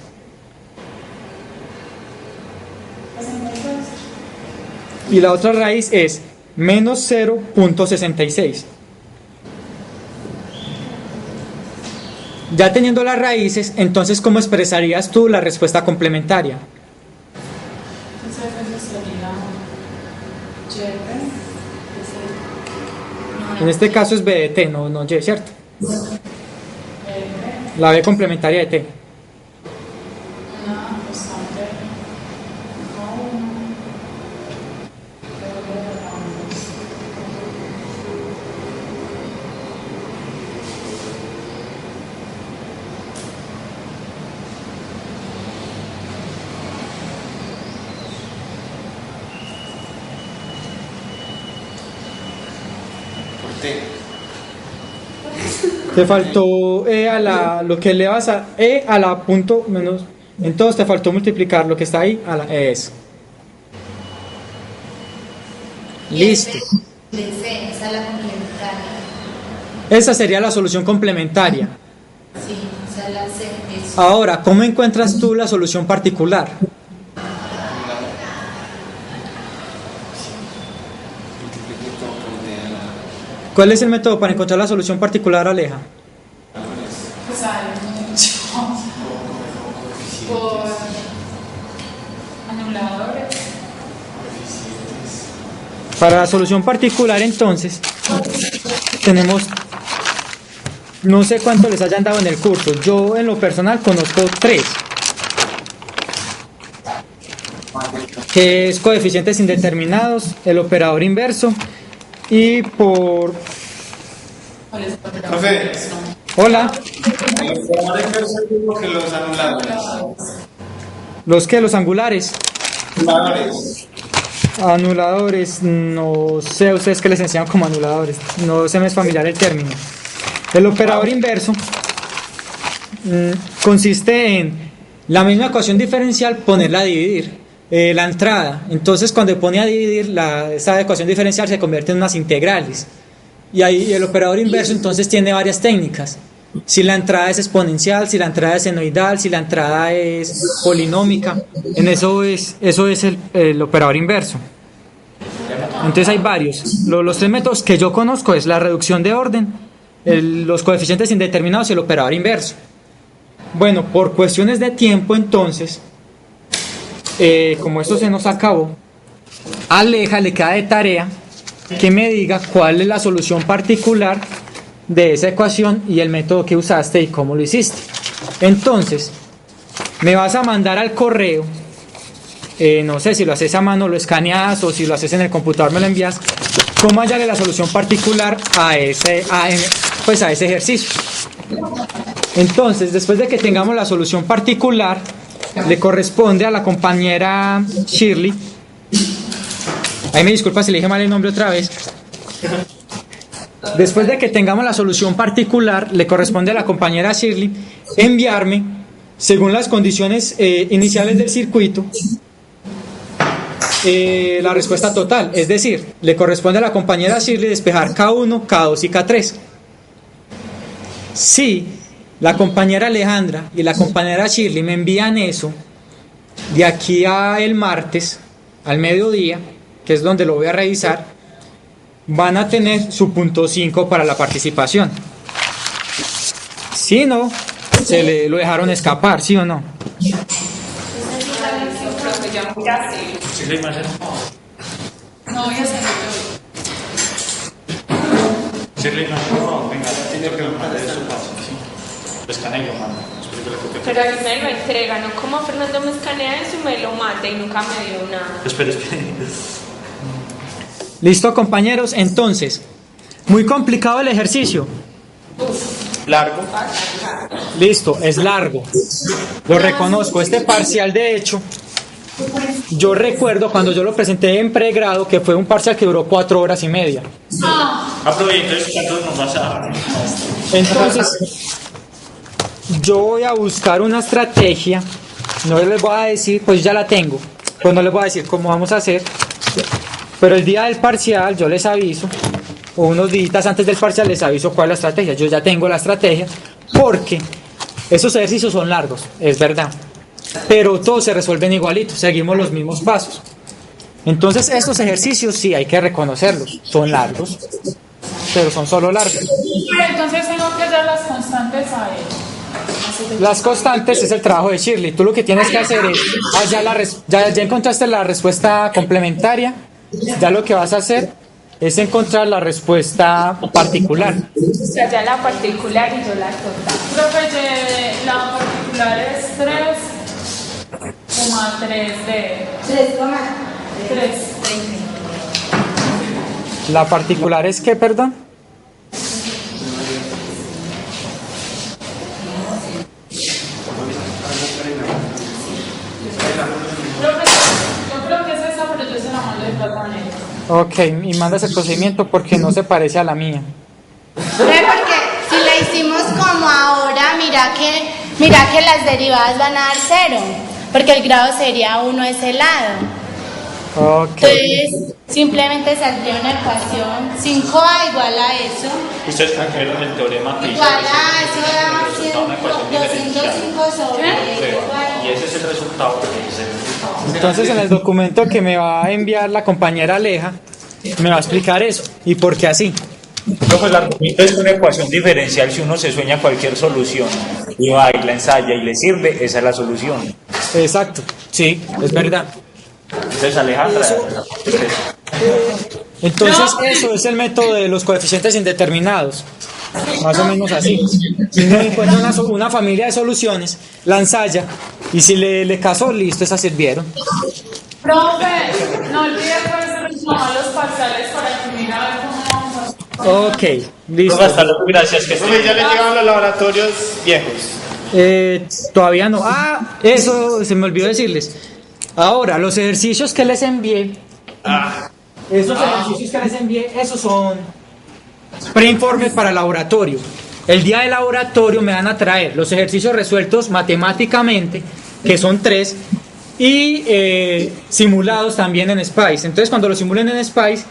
Y la otra raíz es menos 0.66. Ya teniendo las raíces, entonces, ¿cómo expresarías tú la respuesta complementaria? Entonces eso sería Y. En este caso es B de T, no Y, ¿cierto? La B complementaria de T. Una constante Por T. Te faltó lo que elevas a E a la punto menos. Entonces te faltó multiplicar lo que está ahí a la eso. Listo. De C, esa es la complementaria. Esa sería la solución complementaria. balance eso. Ahora, ¿cómo encuentras tú la solución particular? ¿Cuál es el método para encontrar la solución particular, Aleja? Pues hay mucho. Por anuladores. Para la solución particular, entonces, tenemos, no sé cuánto les hayan dado en el curso, yo en lo personal conozco 3, que es coeficientes indeterminados, el operador inverso, y por... ¿Cuál es el operador? Profe, Hola, el operador inverso es mismo que los anuladores. ¿los qué? ¿Los angulares? Anuladores. Anuladores, no sé a ustedes qué les enseñan como anuladores, no se me es familiar el término. El operador inverso consiste en la misma ecuación diferencial ponerla a dividir la entrada. Entonces cuando pone a dividir esa ecuación diferencial se convierte en unas integrales. Y ahí el operador inverso entonces tiene varias técnicas. Si la entrada es exponencial, si la entrada es senoidal, si la entrada es polinómica, eso es el operador inverso. Entonces hay varios. Los 3 métodos que yo conozco es la reducción de orden, los coeficientes indeterminados y el operador inverso. Bueno, por cuestiones de tiempo entonces, como esto se nos acabó, a Aleja le queda de tarea que me diga cuál es la solución particular de esa ecuación y el método que usaste y cómo lo hiciste. Entonces, me vas a mandar al correo, no sé si lo haces a mano, lo escaneas, o si lo haces en el computador me lo envías, cómo hallarle la solución particular a ese ejercicio. Entonces, después de que tengamos la solución particular, le corresponde a la compañera Shirley, ahí me disculpa si le dije mal el nombre otra vez. Después de que tengamos la solución particular, le corresponde a la compañera Shirley enviarme, según las condiciones iniciales del circuito, la respuesta total. Es decir, le corresponde a la compañera Shirley despejar K1, K2 y K3. Si la compañera Alejandra y la compañera Shirley me envían eso de aquí a el martes, al mediodía, que es donde lo voy a revisar, van a tener su punto 5 para la participación. Si no, se lo dejaron escapar, ¿sí o no? No voy a hacer Shirley, no, por favor, venga, tiene que mandar eso fácil. Lo escaneo, manda. Pero a mí me lo entrega, no como Fernando me escanea eso y me lo mata y nunca me dio nada. Espera. Listo, compañeros, entonces, muy complicado el ejercicio. Largo. Listo, es largo. Lo reconozco. Este parcial, de hecho, yo recuerdo cuando yo lo presenté en pregrado que fue un parcial que duró 4 horas y media. Aprovecha, ¿cuántos nos vas a dar? Entonces, yo voy a buscar una estrategia. No les voy a decir, pues ya la tengo. Pues no les voy a decir cómo vamos a hacer. Pero el día del parcial yo les aviso, o unos días antes del parcial les aviso cuál es la estrategia. Yo ya tengo la estrategia, porque esos ejercicios son largos, es verdad. Pero todos se resuelven igualitos, seguimos los mismos pasos. Entonces estos ejercicios sí hay que reconocerlos, son largos, pero son solo largos. Pero entonces tengo que dar las constantes a él. Las constantes es el trabajo de Shirley. Tú lo que tienes que hacer es, ya encontraste la respuesta complementaria, ya lo que vas a hacer es encontrar la respuesta particular. O sea, ya la particular y yo la total. Profe, la particular es 3,3 de 3. La particular es ¿qué, perdón? Profe, yo creo que es esa, pero yo se la mando de otra manera. Ok, y mandas el procedimiento porque no se parece a la mía. Porque si la hicimos como ahora, mira que las derivadas van a dar 0, porque el grado sería 1 ese lado. Ok. Entonces, simplemente saldría una ecuación 5A igual a eso. Ustedes vieron el teorema que hizo Igual a eso da resultado una ecuación diferencial. 205 sobre Y ese es el resultado. Entonces en el documento que me va a enviar la compañera Aleja, me va a explicar eso y por qué así. Pues el argumento es una ecuación diferencial. Si uno se sueña cualquier solución y va y la ensaya y le sirve, esa es la solución. Exacto, sí, es verdad. Entonces, Alejandra, Entonces eso es el método de los coeficientes indeterminados. Más o menos así. Si uno encuentra una familia de soluciones, la ensaya y si le casó, listo, esas sirvieron. Profe, no olvides que se toman los parciales para que mira a ver cómo vamos a... Ok, listo. hasta luego, gracias. Que Profe, ya le llegaron los laboratorios viejos. Todavía no. Ah, eso se me olvidó decirles. Ahora, los ejercicios que les envié, esos ejercicios que les envié, esos son preinformes para laboratorio. El día de laboratorio me van a traer los ejercicios resueltos matemáticamente, que son 3, y simulados también en Spice. Entonces, cuando los simulen en Spice,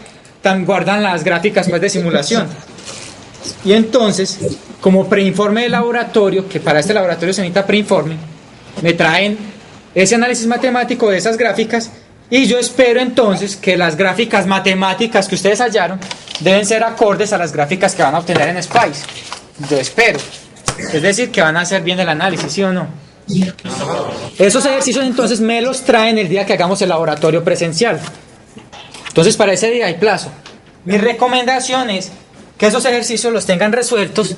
guardan las gráficas pues, de simulación. Y entonces, como preinforme de laboratorio, que para este laboratorio se necesita preinforme, me traen ese análisis matemático de esas gráficas y yo espero entonces que las gráficas matemáticas que ustedes hallaron deben ser acordes a las gráficas que van a obtener en Spice. Yo espero. Es decir, que van a hacer bien el análisis, ¿sí o no? Esos ejercicios entonces me los traen el día que hagamos el laboratorio presencial. Entonces para ese día hay plazo. Mi recomendación es que esos ejercicios los tengan resueltos